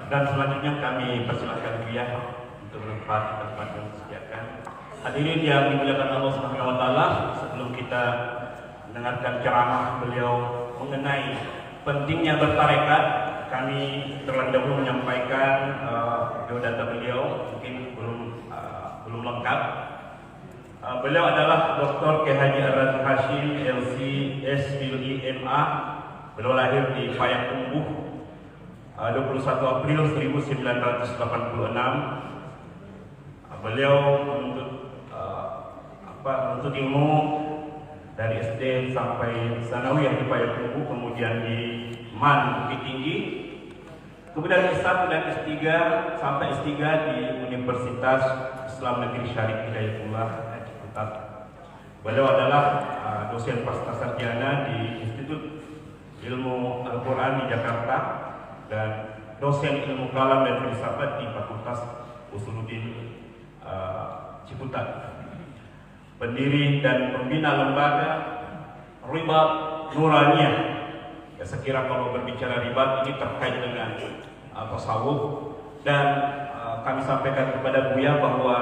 Dan selanjutnya kami persilakan Buya untuk tempat yang disediakan. Hadirin yang dimuliakan Allah Subhanahu wa taala, sebelum kita mendengarkan ceramah beliau mengenai pentingnya bertarekat, kami terlebih dahulu menyampaikan biodata beliau, mungkin belum lengkap. Beliau adalah Dr. K. Haji Ar-Razi Hashim LC SPLI MA. Beliau lahir di Payakumbuh 21 April 1986. Beliau menuntut ilmu dari SD sampai sanawiyah di Payakumbuh, kemudian di MAN Bukit Tinggi, kemudian S1 dan S3 sampai S3 di Universitas Islam Negeri Syarif Hidayatullah Ciputat. Beliau adalah dosen pasca sarjana di Institut Ilmu Al-Quran di Jakarta dan dosen ilmu kalam dan filsafat di Fakultas Usuluddin Ciputat. Pendiri dan pembina lembaga Ribat Nuraniyah. Ya, sekira kalau berbicara ribat ini terkait dengan tasawuf, dan kami sampaikan kepada Buya bahwa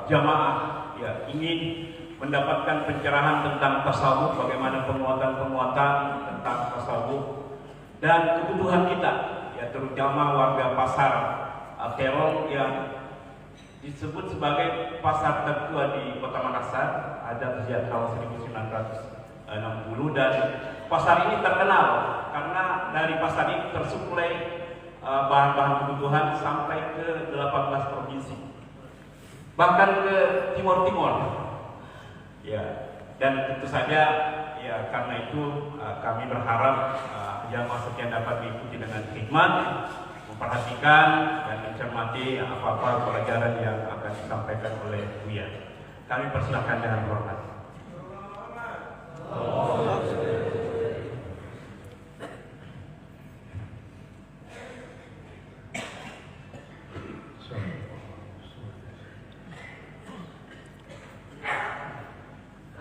jamaah ya ingin mendapatkan pencerahan tentang tasawuf, bagaimana penguatan tentang tasawuf dan kebutuhan kita, ya terutama warga pasar Terong yang disebut sebagai pasar tertua di Kota Makassar, ada sejak tahun 1960, dan pasar ini terkenal karena dari pasar ini tersuplai bahan-bahan kebutuhan sampai ke 18 provinsi, bahkan ke timur-timur. Ya, dan tentu saja ya karena itu kami berharap jamaah sekian dapat diikuti dengan hikmat, memperhatikan dan mencermati apa-apa pelajaran yang akan disampaikan oleh Buya. Kami persilahkan dengan hormat.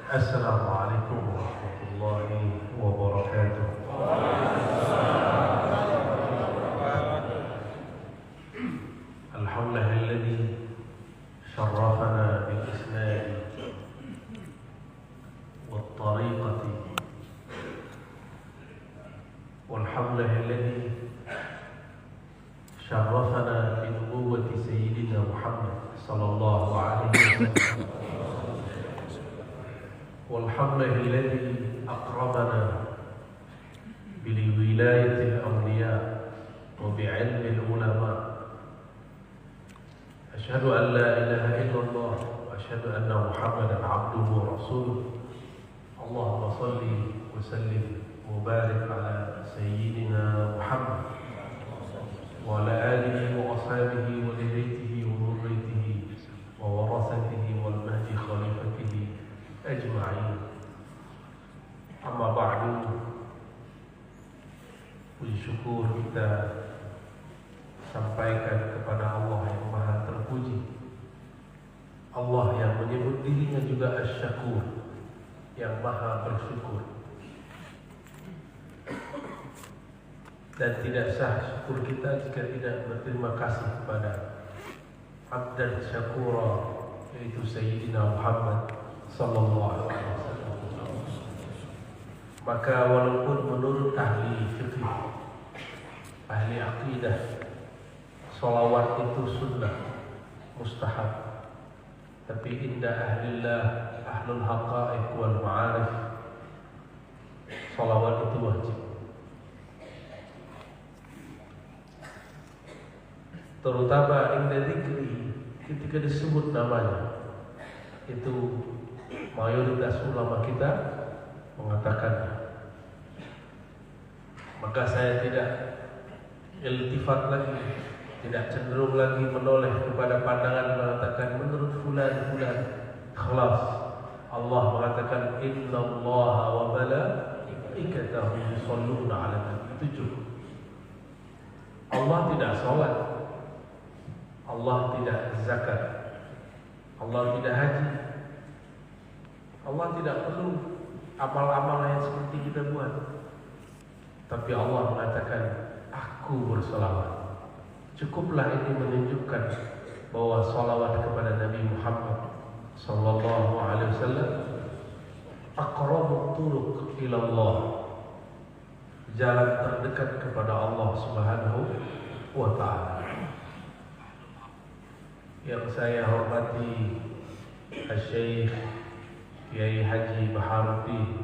Assalamualaikum warahmatullahi wabarakatuh. Alhamdulillahilladzi syarrafana bil isnad wat tariqati. Walhamdulillahilladzi syarrafana bi nubuwwati sayyidina Muhammad sallallahu alaihi wasallam. Walhamdulillahilladzi akramana biliwilayatil awliya wa bi'ilmil ulama. Asyhadu an la ilaha illallah wa asyhadu anna Muhammadan abduhu wa rasuluh. Allahumma salli wa sallim wa barik ala sayyidina Muhammad wa ala alihi wa ashabihi wa li baitihi wa dhurriyyatihi wa warasatihi wal mahdi khalifatihi ajma'in. Amma ba'du. Puji syukur kita sampaikan kepada Allah yang Maha Terpuji, Allah yang menyebut dirinya juga Asy-Syakur, yang Maha Bersyukur. Dan tidak sah syukur kita jika tidak berterima kasih kepada Abdan Syakura, yaitu Sayyidina Muhammad sallallahu alaihi wasallam. Maka walaupun menurut ahli fikih, ahli akidah, sholawat itu sunnah, mustahab, tapi indah ahlillah, ahlul haqaiq wal ma'arif, sholawat itu wajib. Terutama indah dzikri, ketika disebut namanya, itu mayoritas ulama kita mengatakan. Maka saya tidak iltifat lagi, tidak cenderung lagi menoleh kepada pandangan mengatakan menurut fulan ikhlas. Allah mengatakan innallaha wa malaikatahu yusholluna 'alan nabi. Itu cukup. Allah tidak sholat, Allah tidak zakat, Allah tidak haji, Allah tidak perlu amal-amal yang seperti kita buat. Tapi Allah mengatakan, aku berselawat. cukuplah ini menunjukkan bahwa salawat kepada Nabi Muhammad sallallahu alaihi wasallam aqrabut turuq ila Allah, jalan terdekat kepada Allah Subhanahu wa taala. Yang saya hormati Syekh Kiai Haji Baharuddin,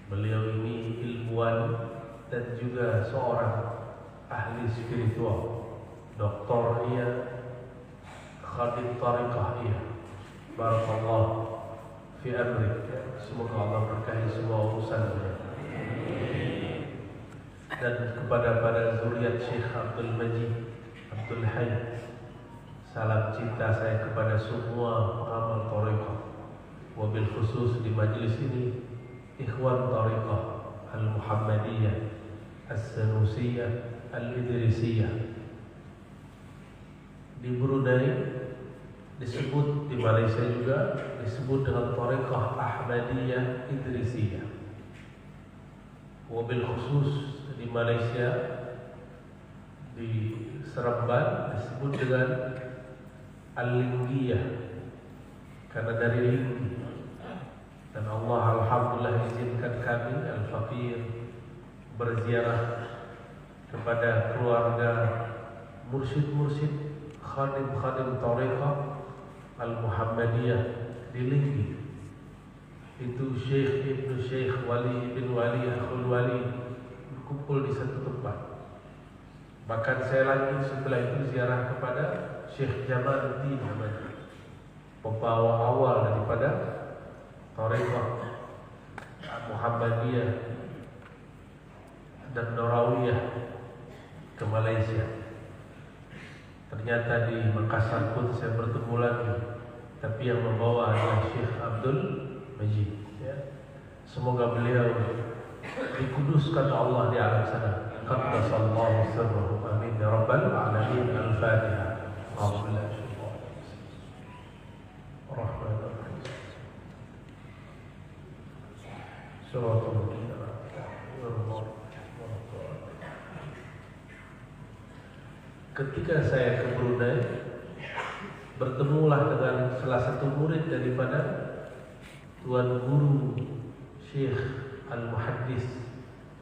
beliau ini ilmuwan dan juga seorang ahli spiritual, doktor ia, khadim tariqah ia. Barakallah fi amrik. Semoga Allah berkahi semua urusannya. Dan kepada para zuriat Syekh Abdul Majid Abdul Hayy, salam cinta saya kepada semua pengamal tariqah, wabil khusus di majlis ini ikhwan tariqah al-Muhammadiyah, as-Sanusiyah, al-Idrisiyah. Di Brunei disebut, di Malaysia juga disebut dengan tariqah Ahmadiyah Idrisiyah. Wabil khusus di Malaysia, di Seremban disebut dengan Al-Linggiyah, karena dari linggi. Dan Allah alhamdulillah izinkan kami al-Faqir berziarah kepada keluarga mursyid-mursyid, khadim-khadim tariqah al-Muhammadiyah di Linggi. Itu Syekh Ibnu Syekh Wali bin Wali Akhul Wali berkumpul di satu tempat. Bahkan saya lagi setelah itu ziarah kepada Syekh Jamaluddin namanya, pembawa awal daripada tariqah Muhammadiyah dan Norawiyah ke Malaysia. Ternyata di Makassar pun saya bertemu lagi, tapi yang membawa adalah Syekh Abdul Majid, ya. Semoga beliau dikuduskan Allah di alam sana. Qaddasallahu sirruhu, amin ya rabbal alamin. Al-Fatihah. Ketika saya ke Brunei, bertemulah dengan salah satu murid daripada Tuan Guru Syekh Al-Muhaddis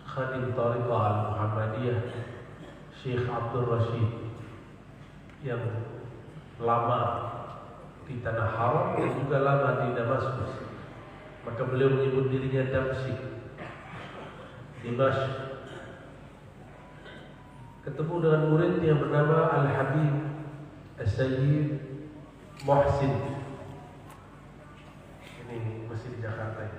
Khadim Tariqah Al-Muhammadiyah, Syekh Abdul Rashid, yang lama di Tanah Haram dan juga lama di Damaskus. Maka beliau menyebut dirinya Damsyik, Dimashq. Ketemu dengan murid yang bernama Al-Habib As-Sayyid Muhsin. Ini masih di Jakarta ya.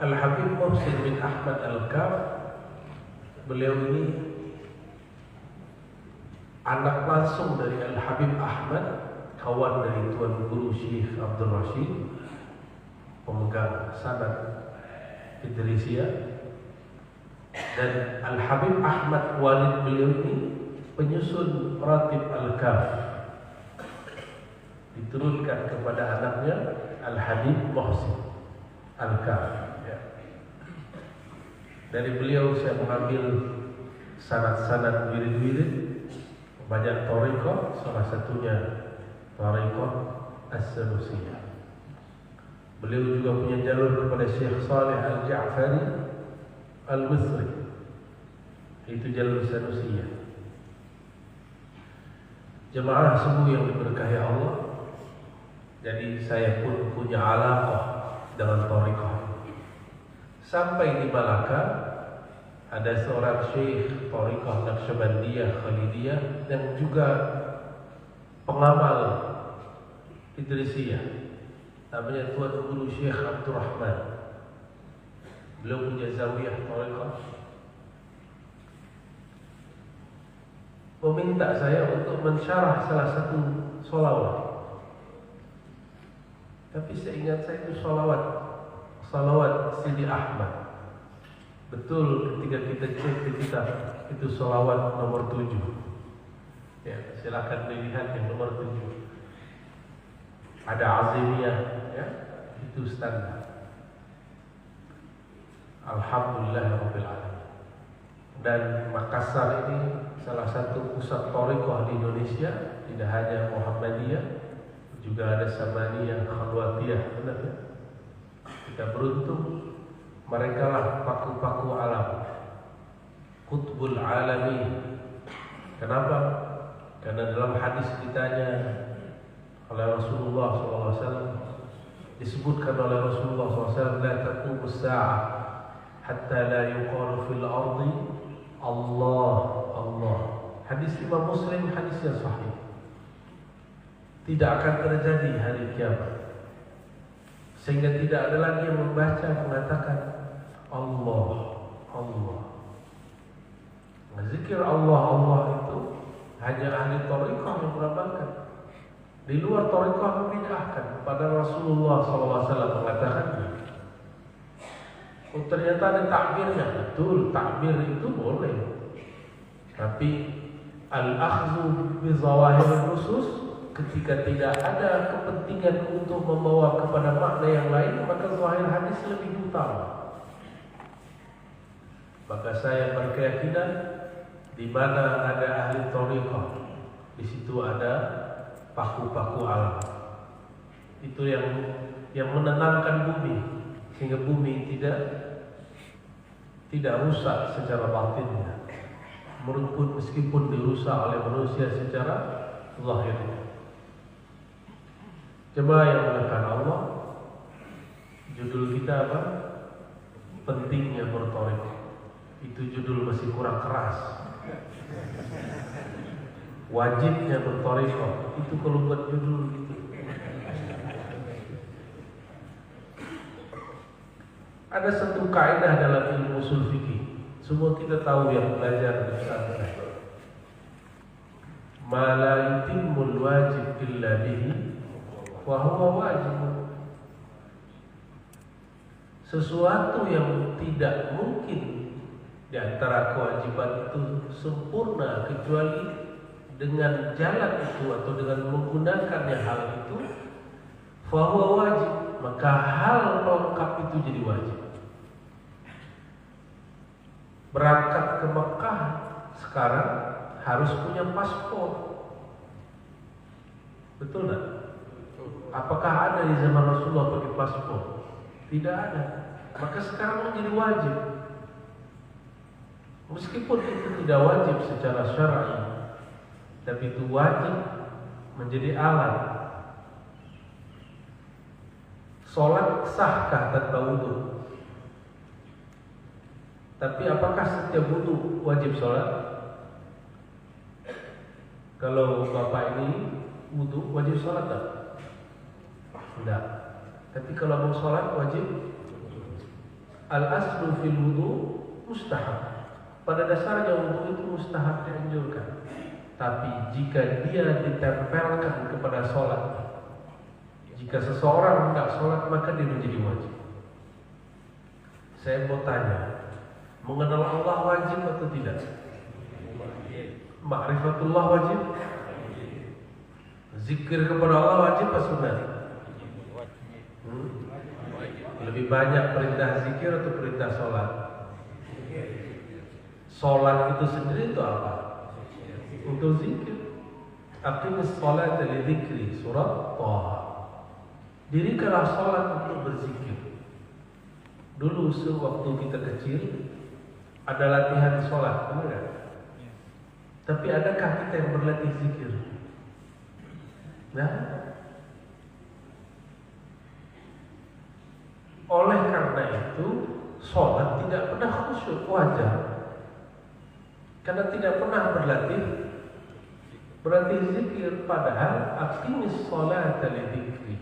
Al-Habib Muhsin bin Ahmad Al-Kaf, beliau ini anak langsung dari Al-Habib Ahmad, kawan dari Tuan Guru Syekh Abdul Rashid, pemegang sanad Idrisiyah. Dan Al-Habib Ahmad walid beliau ini penyusun Ratib Al-Kaf, diturunkan kepada anaknya Al-Habib Muhsin Al-Kaf. Dari beliau saya mengambil sanad-sanad wirid-wirid banyak tariqah, salah satunya tariqah As-Sanusiyah. Beliau juga punya jalur kepada Syekh Saleh Al-Ja'fari Al-Misri, itu jalur Sanusiyah. Jemaah semua yang diberkahi Allah, jadi saya pun punya alaqah dengan tariqah. Sampai di Malaka ada seorang syekh tariqah Naqsyabandiyah Khalidiyah yang juga pengamal Idrisiyah, namanya Tuan Guru Syekh Abdul Rahman. Beliau punya zawiyah tariqah. Meminta saya untuk mensyarah salah satu sholawat, tapi saya ingat saya itu salawat Sidi Ahmad. Betul, ketika kita cek di kitab itu sholawat nomor 7. Ya, silakan dilihat yang nomor 7. Ada azimiyah, ya, itu standar. Alhamdulillahirabbil alamin. Dan Makassar ini salah satu pusat thariqah di Indonesia, tidak hanya Muhammadiyah, juga ada Samaniyah, Khalwatiyah, benar ya? Kita beruntung, mereka lah paku-paku alam, qutbul alamin. Kenapa? Karena dalam hadis ditanya oleh Rasulullah SAW, disebutkan oleh Rasulullah SAW, la taqumu as-sa'ah hatta la yuqalu fil ardi Allah Allah. Hadis Imam Muslim, hadis yang sahih. Tidak akan terjadi hari kiamat sehingga tidak ada lagi yang membaca mengatakan Allah Allah. Zikir Allah Allah itu hanya ahli thariqah yang mengamalkan. Di luar thariqah membid'ahkan. Pada Rasulullah SAW mengatakan, oh ternyata ada takbirnya. Betul, takbir itu boleh. Tapi al-akhdhu bi zawahir nusus, ketika tidak ada kepentingan untuk membawa kepada makna yang lain, maka zahir hadis lebih utama. Maka saya berkeyakinan di mana ada ahli thariqah, di situ ada paku-paku alam. Itu yang menenangkan bumi sehingga bumi tidak rusak secara batinnya, meskipun dirusak oleh manusia secara zahirnya. Coba yang mengatakan Allah, judul kita apa? Pentingnya berthariqah. Itu judul masih kurang keras. Wajibnya berthariqah, itu kalau buat judul gitu. Ada satu kaidah dalam ilmu usul fikih, semua kita tahu yang belajar di pesantren. Ma la yutimmul wajib illa bihi wa huwa wajib. Sesuatu yang tidak mungkin di antara kewajiban itu sempurna kecuali dengan jalan itu atau dengan menggunakannya hal itu, fa huwa wajib, maka hal pelengkap itu jadi wajib. Berangkat ke Mekah sekarang harus punya paspor. Betul tak? Apakah ada di zaman Rasulullah pakai paspor? Tidak ada. Maka sekarang menjadi wajib. Meskipun itu tidak wajib secara syar'i, tapi itu wajib menjadi alat. Sholat sahkah tanpa wudu? Tapi apakah setiap wudu wajib sholat? Kalau bapak ini wudu wajib sholat tak? Tidak. Tapi kalau mau sholat wajib. Al-aslu fil wudu mustahab. Pada dasarnya wudu itu mustahab, dianjurkan. Tapi jika dia ditempelkan kepada sholat, jika seseorang tidak sholat maka dia menjadi wajib. Saya mau tanya, mengenal Allah wajib atau tidak? Ma'rifatullah wajib? Zikir kepada Allah wajib atau sunat? Lebih banyak perintah zikir atau perintah sholat? Sholat itu sendiri itu apa? Untuk zikir. Aqimis sholata li dzikri, surat Thaha. Dirikanlah sholat untuk berzikir. Dulu sewaktu kita kecil ada latihan sholat, benar kan? Tapi adakah kita yang berlatih zikir? Nah, oleh karena itu sholat tidak pernah khusyuk, wajar. Karena tidak pernah berlatih zikir. Padahal aqimis sholata li dzikri.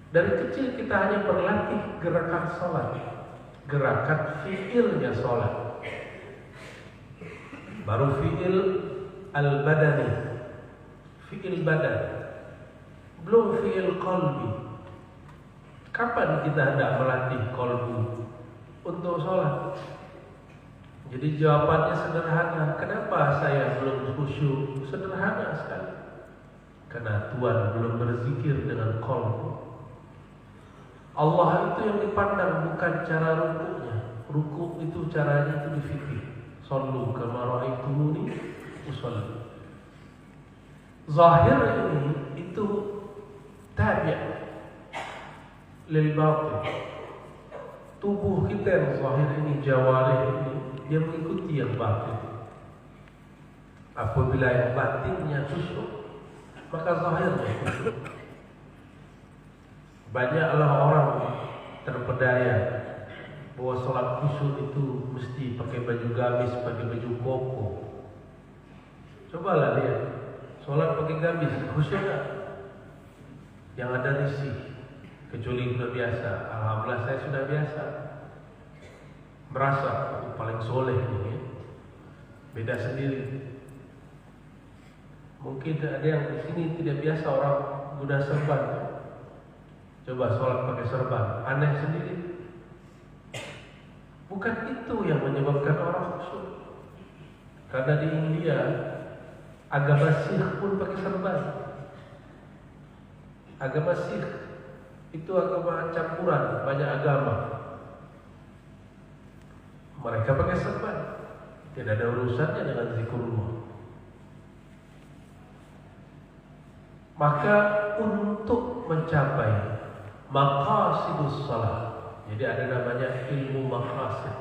Dari kecil kita hanya berlatih gerakan sholat, gerakan fi'ilnya sholat. Baru fi'il al-badani, fi'il badan, belum fi'il qalbi. Kapan kita hendak melatih qalbu? untuk sholat. Jadi jawabannya sederhana. Kenapa saya belum khusyuk? Sederhana sekali. Karena Tuhan belum berzikir dengan qalbu. Allah itu yang dipandang bukan cara rukuknya. Rukuk itu caranya itu difikir. Sallu kama ra'aitumuni usalli. Zahir ini itu tabi' lil batin. Tubuh kita yang zahir ini, jawarih ini, dia mengikuti yang batin. Apabila yang batinnya khusyuk, maka zahirnya khusyuk. Banyaklah orang terpedaya bahwa sholat khusyuk itu mesti pakai baju gamis, pakai baju koko. Cobalah lihat, sholat pakai gamis, khusyuk tak? Yang ada risih, kecuali sudah biasa. Alhamdulillah saya sudah biasa. Merasa paling soleh ini, beda sendiri. Mungkin ada yang di sini tidak biasa orang guna serban. Coba sholat pakai serban, aneh sendiri. Bukan itu yang menyebabkan orang khusyuk. Karena di India agama Sikh pun pakai serban. Agama Sikh itu agama campuran banyak agama. Mereka pakai serban, tidak ada urusannya dengan zikrullah. Maka untuk mencapai maqasidus shalah, jadi ada namanya ilmu maqasid.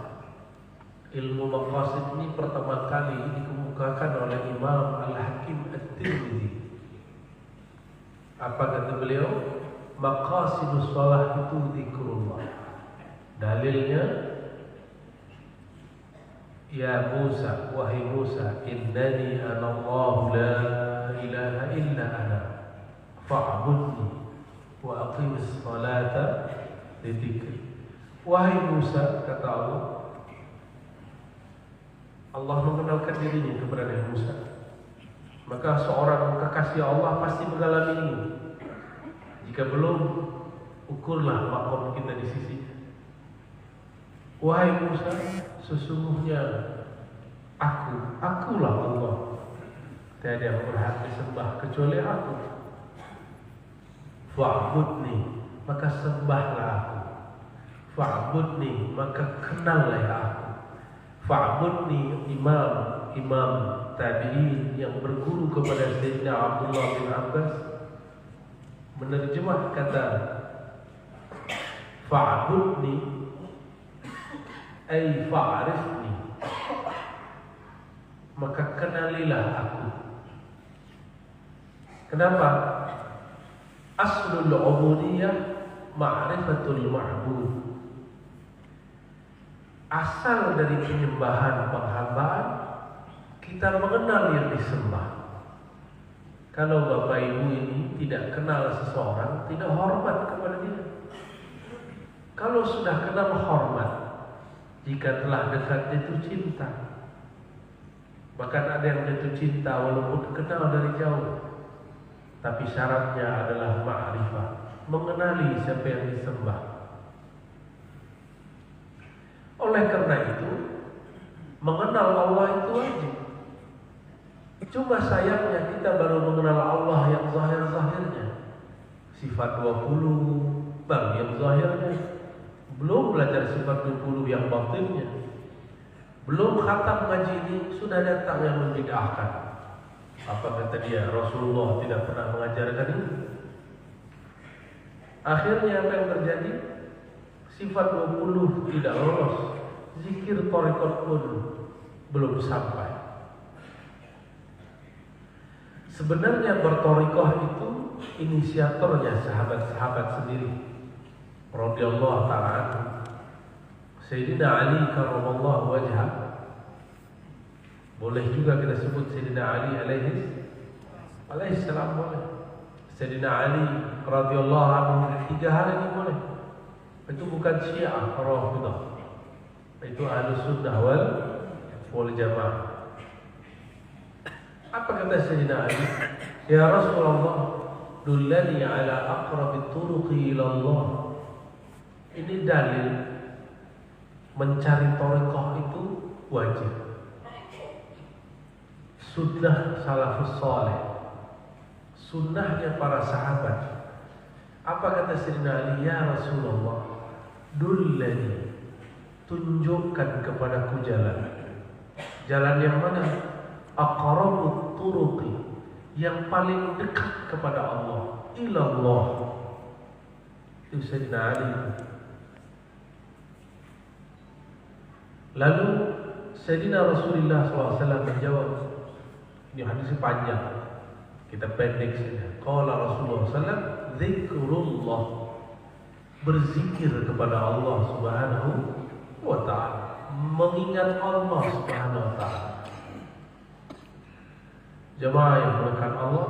Ilmu maqasid ini pertama kali dikemukakan oleh Imam Al-Hakim At-Tirmidzi. Apa kata beliau? Maqasidus shalah itu zikrullah. Dalilnya, ya Musa, wahai Musa, innani anallahu la ilaha illa ana fa'budni wa aqimis salata li dzikri. Wahai Musa, kata Allah, Allah mengenalkan dirinya kepada Nabi Musa. Maka seorang kekasih Allah pasti mengalami ini. Jika belum, ukurlah makom kita di sisi. Wahai Musa, sesungguhnya akulah Allah. Tiada yang berhak disembah kecuali aku. Fa'budni, maka sembahlah aku. Fa'budni, maka kenallah aku. Fa'budni, imam tabi'in yang berguru kepada Sayyidina Abdullah bin Abbas menerjemah kata fa'budni ay fa'rifni, maka kenalilah aku. Kenapa? Aslul ubudiyah ma'rifatul ma'bud. Asal dari penyembahan penghambaan kita mengenal yang disembah. Kalau Bapak Ibu ini tidak kenal seseorang, tidak hormat kepada dia. Kalau sudah kenal hormat, jika telah dekat itu cinta. Bahkan ada yang jatuh cinta walaupun kenal dari jauh. Tapi syaratnya adalah ma'rifah, mengenali siapa yang disembah. Oleh karena itu, mengenal Allah itu wajib. Cuma sayangnya kita baru mengenal Allah yang zahir-zahirnya. Sifat 20 bang yang zahirnya. Belum belajar sifat 20 yang batinnya. Belum khatam ngaji ini sudah datang yang membid'ahkan. Apa kata dia? Rasulullah tidak pernah mengajarkan ini. Akhirnya apa yang terjadi? Sifat 20 tidak lolos. Zikir thariqat pun belum sampai. Sebenarnya berthariqah itu inisiatornya sahabat-sahabat sendiri. Radhiyallahu ta'ala anhu. Sayyidina Ali karramallahu wajhah. Boleh juga kita sebut Sayyidina Ali alaihi salam boleh. Sayyidina Ali radhiyallahu anhu 3 hal ini boleh. Itu bukan Syiah Rafidah. Itu Ahlus Sunnah wal Jamaah. Apa kata Sayyidina Ali? Ya Rasulullah, dullani ala aqrabit turuqi ila Allah. Ini dalil mencari thariqah itu wajib. Sunnah salafus saleh, sunnahnya para sahabat. Apa kata Sayyidina Ali? Ya Rasulullah, dullani, tunjukkan kepadaku jalan. Jalan yang mana? Aqrabut turuqi, yang paling dekat kepada Allah. Ilallah. Itu Sayyidina Ali. Lalu Sayyidina Rasulullah SAW menjawab. Ini hadis panjang, kita pendek saja. Qala Rasulullah SAW, zikrullah, berzikir kepada Allah Subhanahu wa ta'ala, mengingat Allah Subhanahu wa ta'ala. Jemaah yang melekat Allah,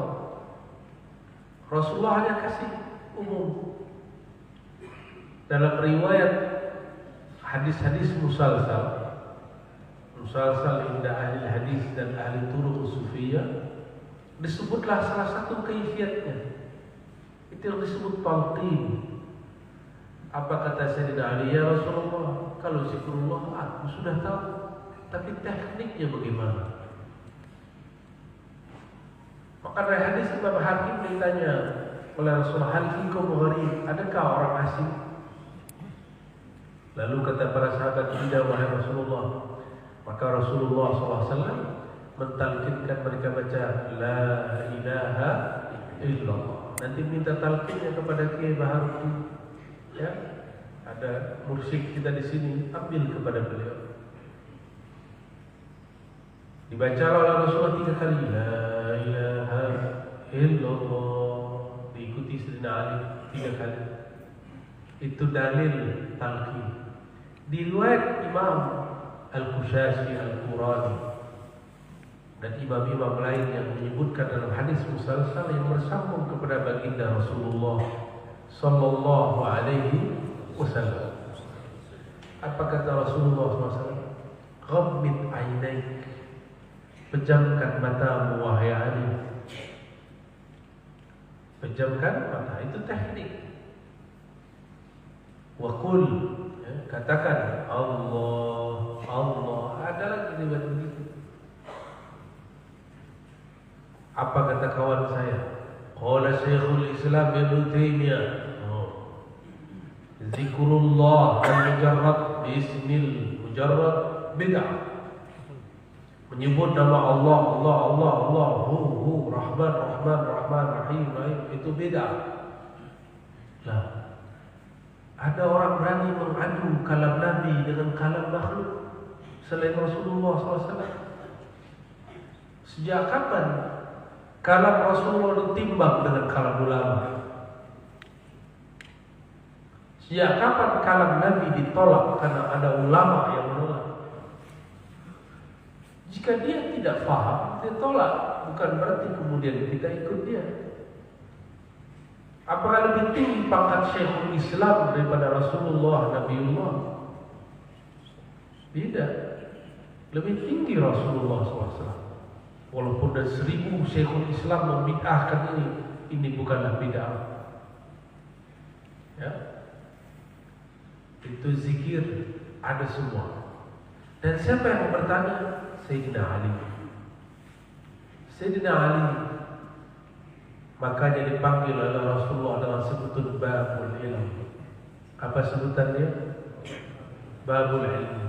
Rasulullah hanya kasih umum. Dalam riwayat hadis-hadis musalsal indah ahli hadis dan ahli turuq sufiyah, disebutlah salah satu kaifiatnya. Itu yang disebut talqin. Apa kata Sayyidina Ali? Ya Rasulullah, kalau zikrullah aku sudah tahu, tapi tekniknya bagaimana? Maka dari hadis Imam Hakim ditanya oleh Rasulullah, hal fikum gharib, adakah orang asing? Lalu kata para sahabat, tidak wahai Rasulullah. Maka Rasulullah SAW mentalkinkan mereka baca La ilaha illallah. Nanti minta talkinnya kepada Kiai Baharuddin. Ya, ada mursyid kita di sini, ambil kepada beliau. Dibaca oleh Rasulullah 3 kali La ilaha illallah, diikuti Sayyidina Ali 3 kali. Itu dalil talqin. Di riwayat Imam Al-Qushashi Al-Qurani dan imam-imam lain yang menyebutkan dalam hadis musalsal yang bersambung kepada baginda Rasulullah sallallahu alaihi wasallam. Apa kata Rasulullah SAW? Ghammid ainaik, pejamkan matamu wahai Ali. Pejamkan mata, itu teknik. Wa qul, katakan Allah, Allah. Ada lagi riwayat begitu. Apa kata kawan saya? Qala Syekhul Islam Ibnu Taimiyah, zikrullah al-mujarrad bismil mujarrad bid'ah. Menyebut nama Allah, Allah, Allah, Allah, Hu, Rahman, Rahman, Rahman, Rahim, Rahim, itu bid'ah. Nah, ada orang berani mengadu kalam Nabi dengan kalam makhluk selain Rasulullah SAW. Sejak kapan kalam Rasulullah ditimbang dengan kalam ulama? Sejak kapan kalam Nabi ditolak karena ada ulama yang menolak? Jika dia tidak paham, dia tolak. Bukan berarti kemudian kita ikut dia. Apakah lebih tinggi pangkat Syekhul Islam daripada Rasulullah, Nabiullah? Tidak. Lebih tinggi Rasulullah SAW. Walaupun ada 1000 Syekhul Islam membid'ahkan ini bukanlah bid'ah. Ya. Itu zikir ada semua. Dan siapa yang bertanya? Sayyidina Ali. Sayyidina Ali makanya dipanggil oleh Rasulullah dengan sebutan Babul Ilm. Apa sebutannya? Babul Ilm.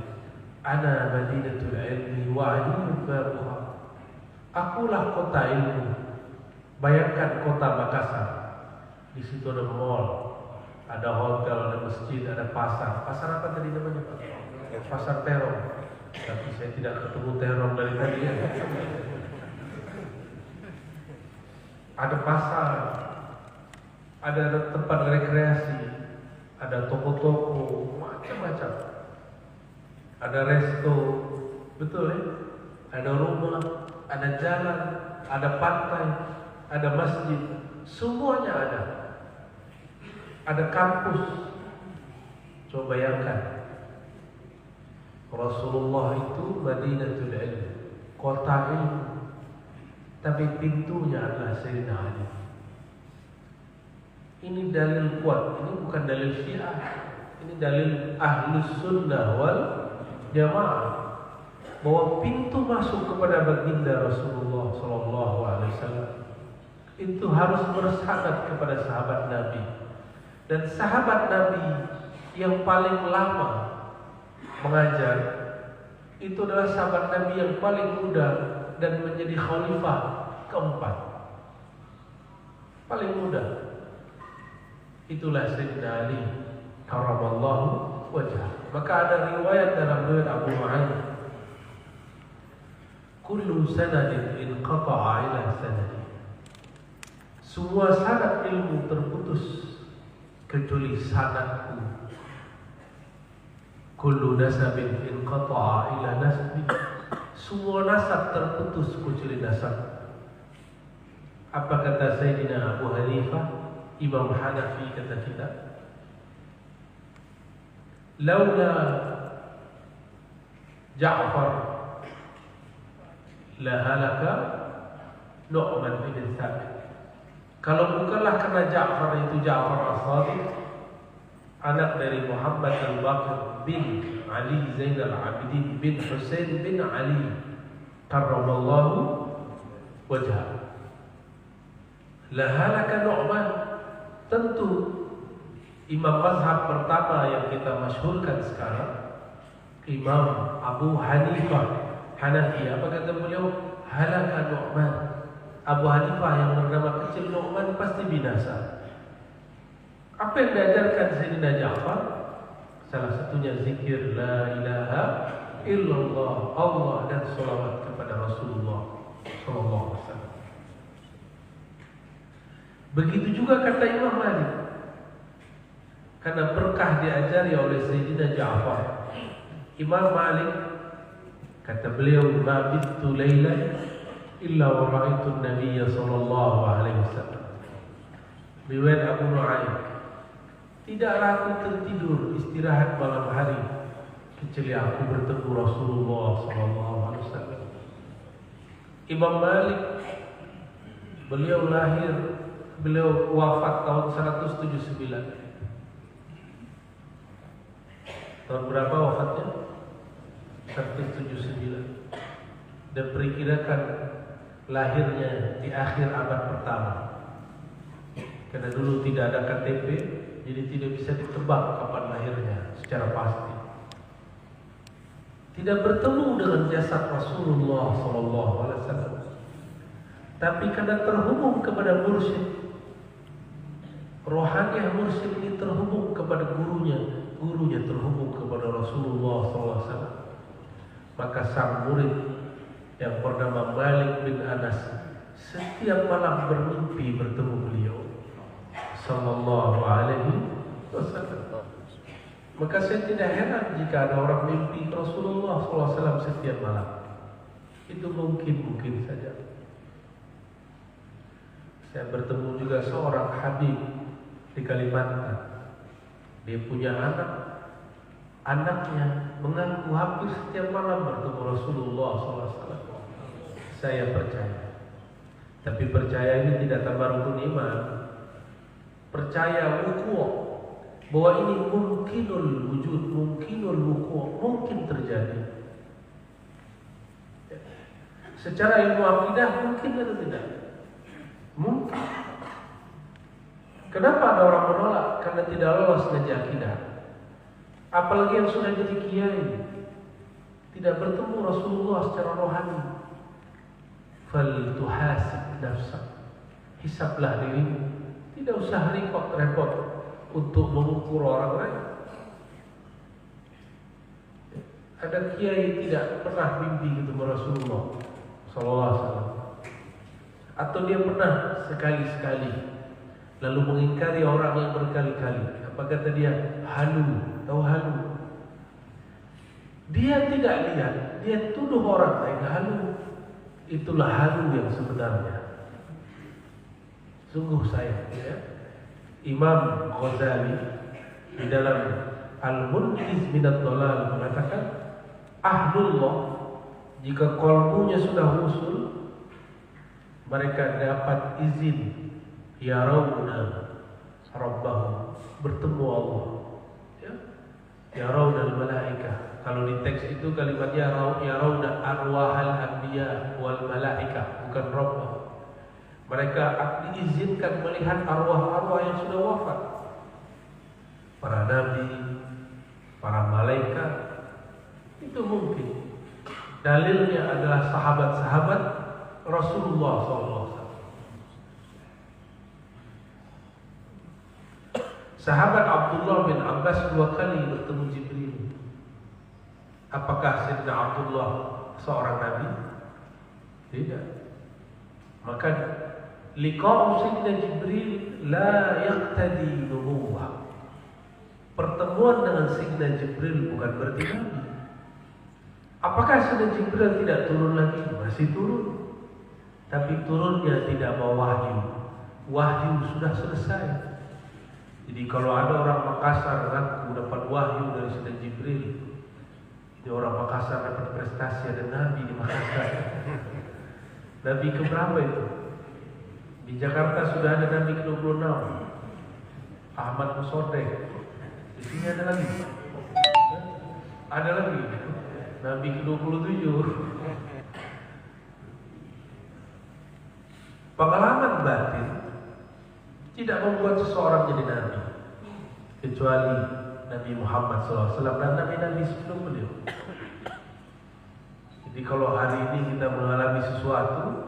Ana Madinatul Ilmi wa Ali babuha. Akulah kota ilmu. Bayangkan kota Makassar. Di situ ada mall, ada hotel, ada masjid, ada pasar. Pasar apa tadi namanya, Pak? Pasar terong. Tapi saya tidak ketemu terong dari tadi ya. Ada pasar, ada tempat rekreasi, ada toko-toko, macam-macam. Ada resto, betul ya? Ada rumah, ada jalan, ada pantai, ada masjid, semuanya ada. Ada kampus. Coba bayangkan, Rasulullah itu Madinatul Ilm, kota ilmu, tapi pintunya adalah Sayyidina Ali. Ini dalil kuat, ini bukan dalil Syiah. Ini dalil Ahlus Sunnah wal Jamaah bahwa pintu masuk kepada baginda Rasulullah Sallallahu Alaihi Wasallam itu harus bersanad kepada sahabat Nabi, dan sahabat Nabi yang paling lama mengajar itu adalah sahabat Nabi yang paling muda dan menjadi khalifah keempat, paling muda. Itulah Sayyidina Ali karramallahu wajhah. Maka ada riwayat dalam riwayat Abu Nu'aim, kullu sanadin inqata'a ila sanadin, semua sanad ilmu terputus kecuali sanadku. Kullu nasabin inqata'a ila nasbi, semua nasab terputus kecuali nasab. Apa kata Sayyidina Abu Hanifah, Imam Hanafi kata kita, laula Ja'far la halaka Nu'man bin Thabit. Kalau bukanlah karena Ja'far itu Ja'far as-Sadiq, anak dari Muhammad al-Baqir bin Ali Zainal Abidin bin Husain bin Ali karramallahu wajhah, la halaka Nu'man. Tentu imam mazhab pertama yang kita masyhurkan sekarang, Imam Abu Hanifah Hanafi, apa kata beliau? Halaka Nu'man. Abu Hanifah yang bernama kecil Nu'man pasti binasa. Apa yang diajarkan Sayyidina Ja'far? Salah satunya zikir la ilaha illallah, Allah, dan salawat kepada Rasulullah sallallahu alaihi wasallam. Begitu juga kata Imam Malik, karena berkah diajari oleh Sayyidina Ja'far. Imam Malik kata beliau, ma bittu laylan illa wa ra'aitu an-nabiyya sallallahu alaihi wasallam. Riwayat Abu Nu'aim, tidaklah aku tertidur istirahat malam hari kecuali aku bertemu Rasulullah sallallahu alaihi wasallam. Imam Malik, beliau wafat tahun 179. Tahun berapa wafatnya? 179. Dan perkirakan lahirnya di akhir abad pertama. Karena dulu tidak ada KTP, jadi tidak bisa ditebak kapan lahirnya secara pasti. Tidak bertemu dengan jasad Rasulullah SAW, tapi karena terhubung kepada mursyid, rohaniah mursyid ini terhubung kepada gurunya terhubung kepada Rasulullah SAW. Maka sang murid yang bernama Malik bin Anas setiap malam bermimpi bertemu beliau sallallahu alaihi wasallam. Maka saya tidak heran jika ada orang mimpi Rasulullah SAW setiap malam. Itu mungkin saja. Saya bertemu juga seorang habib di Kalimantan. Dia punya anaknya mengaku hampir setiap malam bertemu Rasulullah SAW. Saya percaya. Tapi percaya ini tidak tambah rukun iman. Percaya wuku' bahwa ini mungkinul wujud, mungkinul wuku', mungkin terjadi. Secara ilmu akidah mungkin atau tidak? Mungkin. Kenapa ada orang menolak? Karena tidak lolos ngaji akidah. Apalagi yang sudah jadi kiai, tidak bertemu Rasulullah secara rohani. Fal tuhasib nafsak, hisablah dirimu. Tidak usah repot-repot untuk mengukur orang lain. Ada kiai tidak pernah mimpi ketemu Rasulullah sallallahu alaihi wasallam, atau dia pernah sekali-sekali lalu mengingkari orang yang berkali-kali. Apa kata dia? Halu. Tahu halu? Dia tidak lihat, dia tuduh orang lain halu. Itulah halu yang sebenarnya. Sungguh sayang, ya. Imam Ghazali di dalam Al-Munqiz Minad Dhalal mengatakan, ahlullah jika qalbunya sudah usul, mereka dapat izin yarawna rabbahum, bertemu Allah, ya. yarawna al-malaikah. Kalau di teks itu kalimatnya yarawna arwahal anbiya wal malaikah, bukan roh. Mereka diizinkan melihat arwah-arwah yang sudah wafat, para nabi, para malaikat. Itu mungkin. Dalilnya adalah sahabat-sahabat Rasulullah SAW. Sahabat Abdullah bin Abbas 2 kali bertemu Jibril. Apakah Sayyidina Abdullah seorang nabi? Tidak. Maka liqa'u Sayyidina Jibril la yaqtadi nubuwah. Pertemuan dengan Sayyidina Jibril bukan berarti nabi. Apakah Sayyidina Jibril tidak turun lagi? Masih turun. Tapi turunnya tidak bawa wahyu. Wahyu sudah selesai. Jadi kalau ada orang Makassar ngaku dapat wahyu dari Sayyidina Jibril, ini orang Makassar dapat prestasi, ada nabi di Makassar. Nabi keberapa itu? Di Jakarta sudah ada nabi ke-26, Ahmad Musodeh. Di sini ada lagi. Ada lagi nabi ke-27. Pengalaman batin tidak membuat seseorang jadi nabi, kecuali Nabi Muhammad SAW dan nabi-nabi sebelum beliau. Jadi kalau hari ini kita mengalami sesuatu,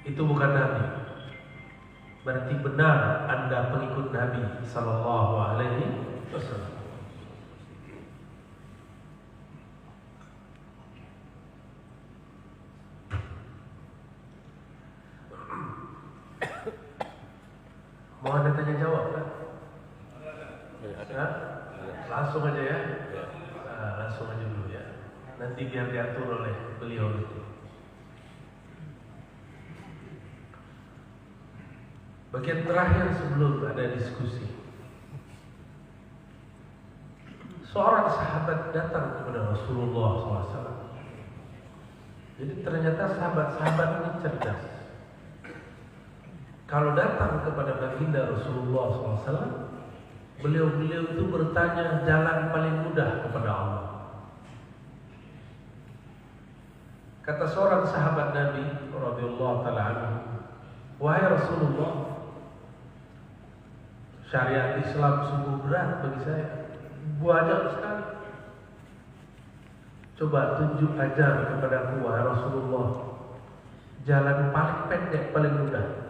itu bukan nabi, berarti benar Anda pengikut Nabi Sallallahu Alaihi Wasallam. Mau ada tanya jawab kan? Langsung aja ya. Langsung aja dulu ya. Nanti biar diatur oleh beliau itu. Bagian terakhir sebelum ada diskusi. Seorang sahabat datang kepada Rasulullah SAW. Jadi ternyata sahabat-sahabat ini cerdas. Kalau datang kepada baginda Rasulullah SAW, beliau-beliau itu bertanya jalan paling mudah kepada Allah. Kata seorang sahabat Nabi radhiyallahu taala anhu, "Wahai Rasulullah, syariat Islam sungguh berat bagi saya, banyak sekali. Coba tunjuk ajar kepadaku wahai Rasulullah, jalan paling pendek paling mudah."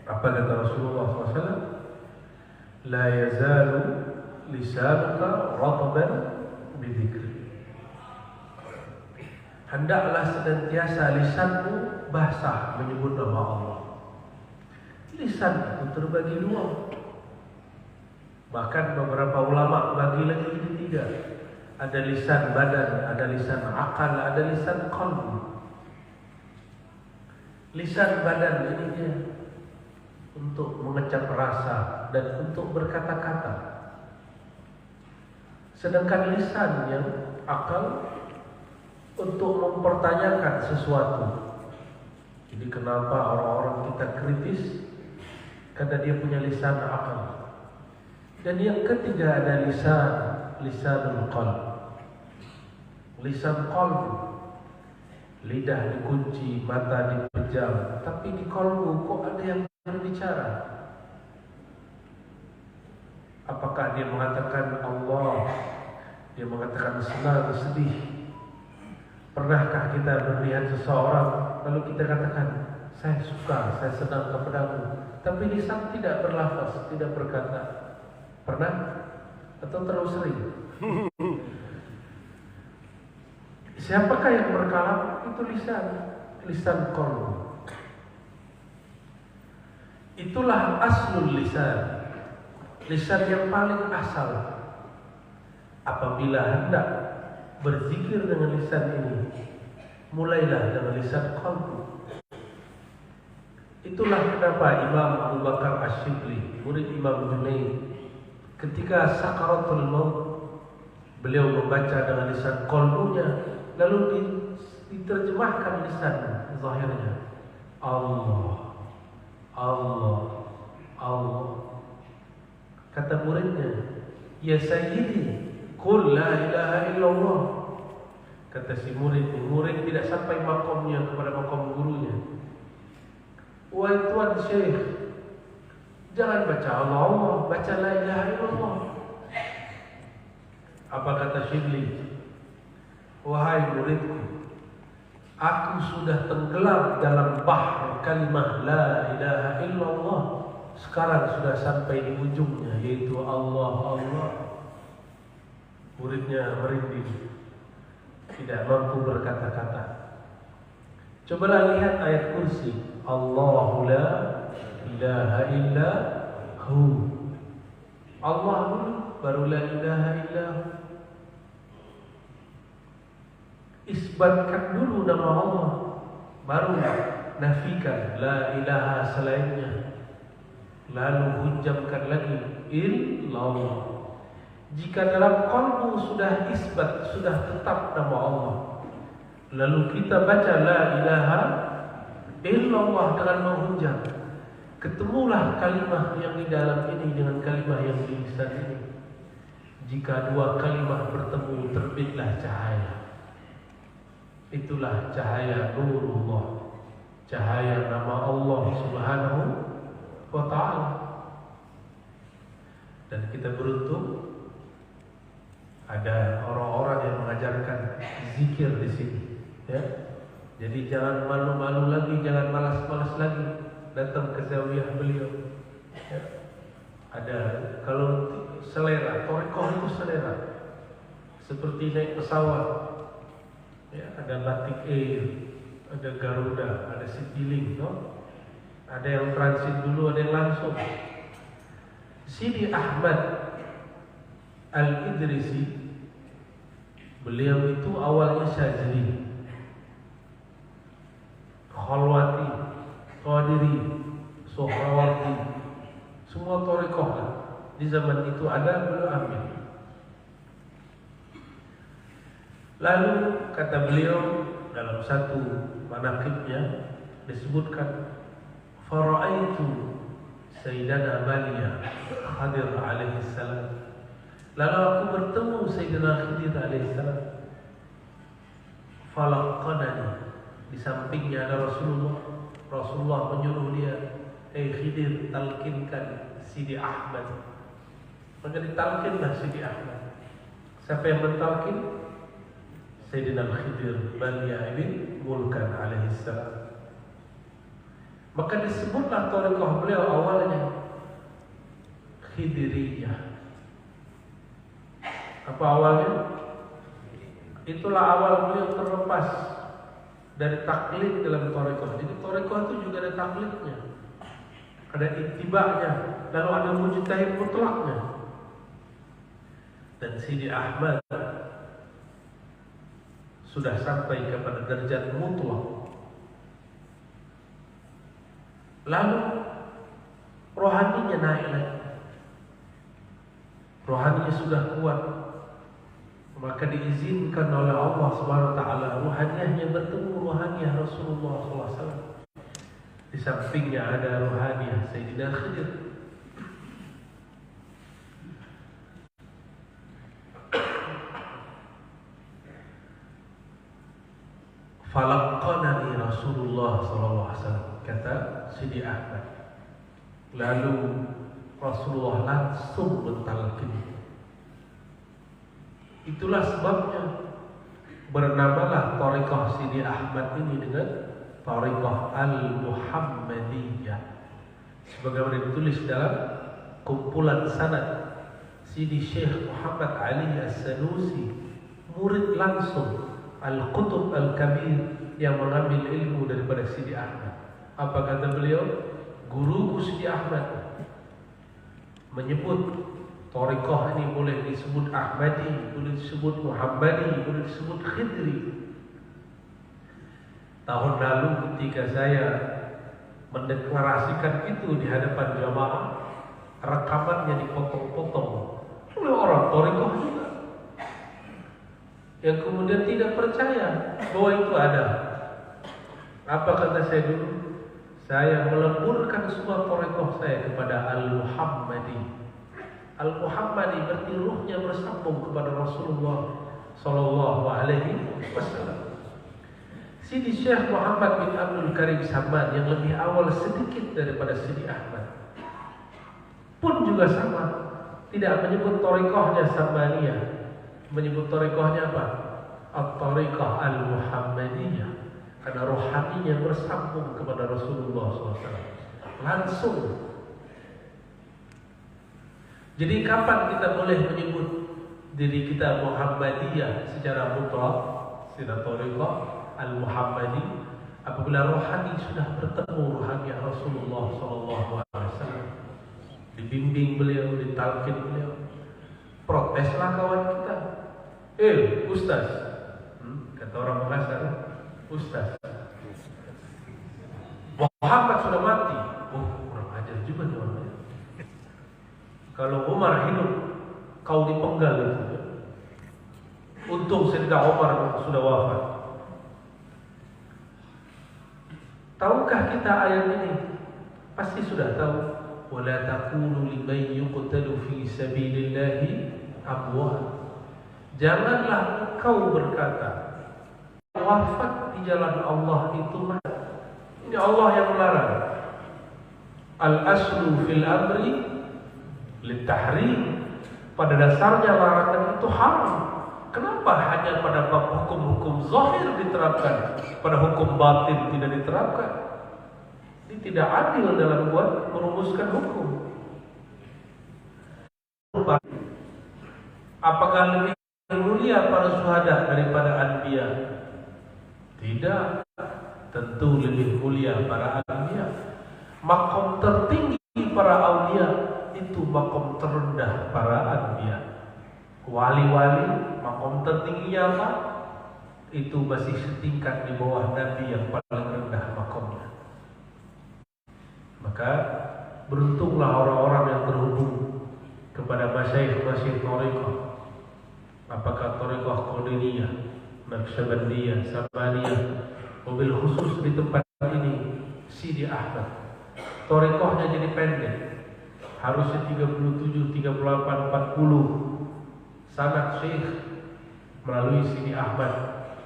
Apa kata Rasulullah SAW? La yazalu lisanuka ratban bidzikri. Hendaklah senantiasa lisanmu basah menyebut nama Allah. Lisan itu terbagi dua. Bahkan beberapa ulama bagi lagi jadi tiga. Ada lisan badan, ada lisan akal, ada lisan qalbi. Lisan badan ini dia untuk mengecap rasa dan untuk berkata-kata. Sedangkan lisan yang akal untuk mempertanyakan sesuatu. Jadi kenapa orang-orang kita kritis? Karena dia punya lisan akal. Dan yang ketiga ada lisanul qalb. Lisan qalb. Lidah dikunci, mata dipejam, tapi di qalbu kok ada yang berbicara. Apakah dia mengatakan Allah? Dia mengatakan senang, sedih. Pernahkah kita melihat seseorang lalu kita katakan saya suka, saya senang kepadamu, tapi lisan tidak berlafaz, tidak berkata? Pernah? Atau terlalu sering? Siapakah yang berkalam? Itu lisan qalbu. Itulah aslul lisan. Lisan yang paling asal. Apabila hendak berzikir dengan lisan ini, mulailah dengan lisan qalbu. Itulah kenapa Imam Abu Bakar Asy-Syibli, murid Imam Junaid, ketika sakaratul maut, beliau membaca dengan lisan qalbunya, lalu diterjemahkan lisan zahirnya. Allah, Allah, Allah. Kata muridnya, "Ya Sayyidi, qul la ilaha illallah." Kata si murid tidak sampai makomnya kepada makom gurunya. "Wahai Tuan Syekh, jangan baca Allah Allah, baca la ilaha illallah." Apa kata Syibli? "Wahai muridku, aku sudah tenggelam dalam bahar kalimah la ilaha illallah. Sekarang sudah sampai di ujungnya, yaitu Allah Allah." Muridnya merinding, tidak mampu berkata-kata. Cobalah lihat ayat kursi, Allahu la ilaha illa hu. Allah dulu, baru la ilaha illa hu. Isbatkan dulu nama Allah, baru nafikan la ilaha selainnya, lalu hujamkan lagi illallah. Jika dalam qalbu sudah isbat, sudah tetap nama Allah, lalu kita baca la ilaha illallah dengan menghujam, ketemulah kalimah yang di dalam ini dengan kalimah yang di lisan ini. Jika dua kalimah bertemu, terbitlah cahaya. Itulah cahaya nurullah, cahaya nama Allah Subhanahu wa ta'ala. Dan kita beruntung ada orang-orang yang mengajarkan zikir di sini, ya. Jadi jangan malu-malu lagi, jangan malas-malas lagi datang ke zawiyah beliau. Ya. Ada kalau selera, thariqah itu selera. Seperti naik pesawat. Ya, ada Batik Air, ada Garuda, ada Citylink, no? Ada yang transit dulu, ada yang langsung. Sidi Ahmad Al-Idrisi, beliau itu awalnya Syazili, Khalwati, Qadiri, Sohrawati, semua thariqah lah. Di zaman itu ada, beliau ambil. Lalu kata beliau dalam satu manaqibnya disebutkan, fara'aitu Sayyidina Balia Khadir alaihi salam. Lalu aku bertemu Sayyidina Khidir alaihi salam. Falaqanani, di sampingnya ada Rasulullah. Rasulullah menyuruh dia, Khidir, talkinkan Sidi Ahmad. Maka ditalkinlah Sidi Ahmad. Siapa yang mentalkin? Sayyidina Khidir Balia bin Mulkan alaihi salam. Maka disebutlah thariqah beliau awalnya Khidiriyah. Apa awalnya? Itulah awal beliau terlepas dari taklid dalam thariqah. Jadi thariqah itu juga ada taklidnya, ada ittiba'nya, lalu ada mujtahid mutlaknya. Dan Sidi Ahmad sudah sampai kepada derajat mutlak. Lalu rohaninya naik lagi. Rohaninya sudah kuat. Maka diizinkan oleh Allah Subhanahu wa taala rohaniahnya bertemu rohaniah Rasulullah SAW. Di sampingnya ada rohaniah Sayyidina Khidir. Falaqanani Rasulullah SAW, kata Sidi Ahmad. Lalu Rasulullah langsung mentalkin. Itulah sebabnya bernamalah thariqah Sidi Ahmad ini dengan thariqah Al-Muhammadiyah. Sebagaimana ditulis dalam kumpulan sanad Sidi Syekh Muhammad Ali As-Sanusi, murid langsung Al-Qutub Al-Kabir yang mengambil ilmu daripada Sidi Ahmad. Apa kata beliau? Guruku Sidi Ahmad menyebut thariqah ini boleh disebut Ahmadi, boleh disebut Muhammadi, boleh disebut Khidri. Tahun lalu ketika saya mendeklarasikan itu di hadapan jamaah, rekamannya dipotong-potong oleh orang thariqah juga, yang kemudian tidak percaya bahwa itu ada. Apa kata saya dulu? Saya melemburkan semua thariqah saya kepada Al-Muhammadi. Al-Muhammadi berarti ruhnya bersambung kepada Rasulullah Sallallahu Alaihi Wasallam. Sidi Syekh Muhammad bin Abdul Karim Samad yang lebih awal sedikit daripada Sidi Ahmad pun juga sama, tidak menyebut thariqahnya Samaniyah, menyebut thariqahnya apa? At-Thariqah Al-Muhammadiyah, karena rohaninya bersambung kepada Rasulullah SAW langsung. Jadi kapan kita boleh menyebut diri kita Muhammadiyah secara mutlak, secara thariqah Al-Muhammadi? Apabila rohani sudah bertemu rohani Rasulullah SAW, dibimbing beliau, ditalkin beliau. Proteslah kawan kita, Ustaz, kata orang Makassar, Ustaz, Muhammad sudah mati. Kurang ajar juga nih orangnya. Kalau Umar hidup, kau dipenggal itu. Untung Sayyidina Umar sudah wafat. Tahukah kita ayat ini? Pasti sudah tahu. Wala taqulu liman yuqtalu fi sabilillahi amwat. Janganlah engkau berkata wafat di jalan Allah itu mati. Ini Allah yang melarang. Al-aslu fil amri litahrim. Pada dasarnya larangan itu haram. Kenapa hanya pada bab hukum-hukum zahir diterapkan, pada hukum batin tidak diterapkan? Ini tidak adil dalam buat merumuskan hukum. Apakah lebih mulia para syuhada daripada anbiya? Tidak. Tentu lebih mulia para anbiya. Makom tertinggi para aulia itu makom terendah para anbiya. Wali-wali makom tertingginya apa? Itu masih setingkat di bawah nabi yang paling rendah makomnya. Maka beruntunglah orang-orang yang terhubung kepada masyayikh-masyayikh thariqah. Apakah thariqah Qadiriyah, Naqsyabandiyah, Sabaniyah, mobil khusus di tempat ini Sidi Ahmad. Thariqahnya jadi pendek, harusnya 37, 38, 40. Sanad syekh melalui Sidi Ahmad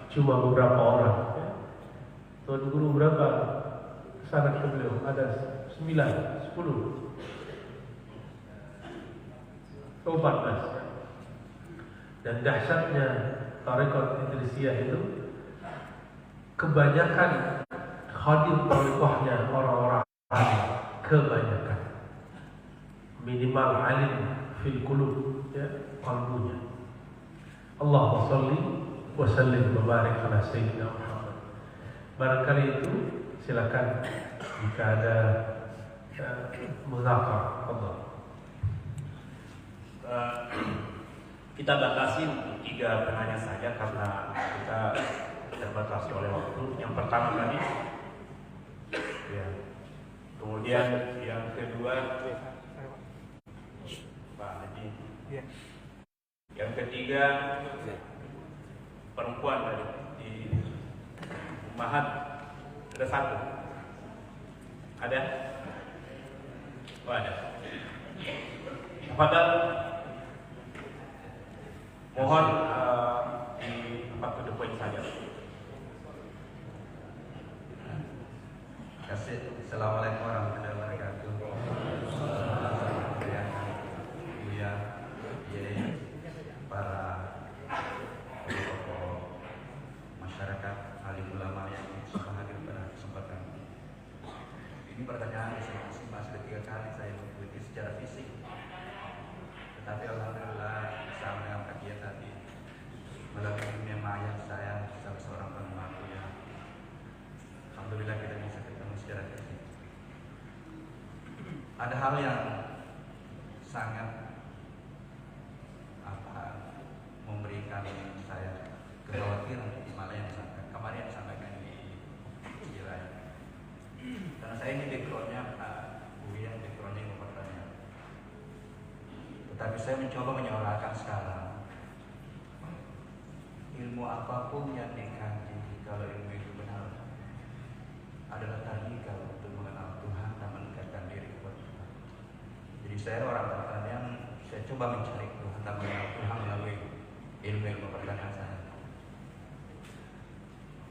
cuma beberapa orang. Tuan guru berapa sanad ke beliau? Ada 9, 10, 14. Dan dahsyatnya Thariqat Idrisiyah itu kebanyakan hadir thariqahnya orang-orang alim, kebanyakan minimal alim fil qulub, ya, qalbunya. Allahumma shalli wa sallim wa barik ala sayyidina Muhammad. Barangkali itu silakan jika ada muzakar. Allah. Kita batasi untuk 3 penanya saja karena kita terbatasi oleh waktu. Yang pertama tadi, ya. Kemudian yang kedua, Pak Haji. Yang ketiga, perempuan tadi di Mahat ada 1. Ada? Oh ada. Padahal mohon di tempat to the point saja. Assalamualaikum warahmatullahi wabarakatuh. Buya, para tokoh masyarakat, alim ulama yang sudah hadir pada kesempatan ini. Pertanyaan masih 3 kali saya mengikuti secara fisik, tetapi alhamdulillah bisa mendengar kajian tadi melalui dunia maya. Saya salah seorang penggemar ya. Alhamdulillah kita bisa ketemu secara fisik. Ada hal yang sangat memberikan saya kekhawatiran, malah yang kemarin disampaikan di Jirai. Karena saya ini backgroundnya Buya, backgroundnya ilmu pertanian. Tetapi saya mencoba menyuarakan sekarang, ilmu apapun yang dikaji, kalau ilmu itu benar, adalah tariqah untuk mengenal Tuhan dan mendekatkan diri kepada Tuhan. Jadi saya orang pertanian, saya coba mencari Tuhan dan mengenal Tuhan melalui ilmu pertanyaan saya.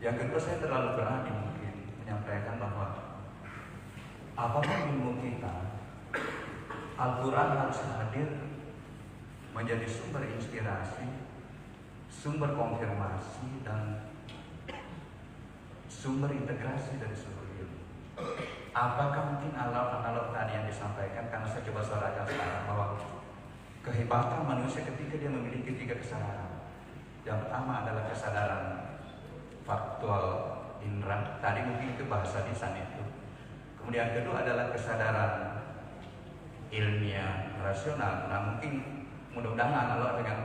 Yang kedua, saya terlalu berani mungkin menyampaikan bahwa apapun ilmu kita, Al-Quran harus hadir menjadi sumber inspirasi, sumber konfirmasi, dan sumber integrasi dari seluruh ilmu. Apakah mungkin analog tadi yang disampaikan, karena saya coba suarakan sekarang bahwa kehebatan manusia ketika dia memiliki 3 kesadaran. Yang pertama adalah kesadaran faktual indera, tadi mungkin itu bahasa lisan itu. Kemudian kedua adalah kesadaran ilmiah rasional. Nah mungkin mudah-mudahan analog dengan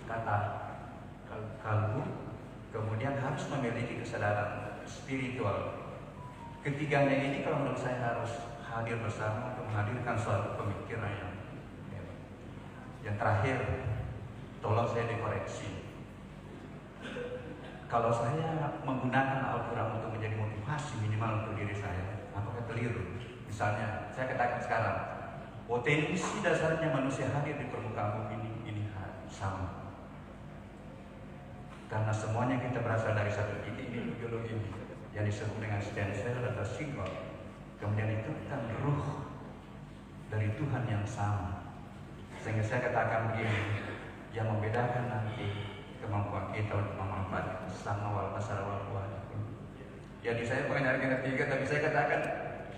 kata kalbu, kemudian harus memiliki kesadaran spiritual. Ketiganya ini kalau menurut saya harus hadir bersama untuk menghadirkan suatu pemikiran yang hebat. Yang terakhir, tolong saya dikoreksi. Kalau saya menggunakan Al-Quran untuk menjadi motivasi minimal untuk diri saya, apakah keliru? Misalnya, saya katakan sekarang, potensi dasarnya manusia hadir di permukaan bumi ini sama. Karena semuanya kita berasal dari satu titik di biologi yang disebut dengan stem cell atau simbol. Kemudian itu kan ruh dari Tuhan yang sama. Sehingga saya katakan begini, yang membedakan nanti kemampuan kita untuk memanfaatkan sama wal basar wal quwwah. Jadi saya bukan dari ketiga, tapi saya katakan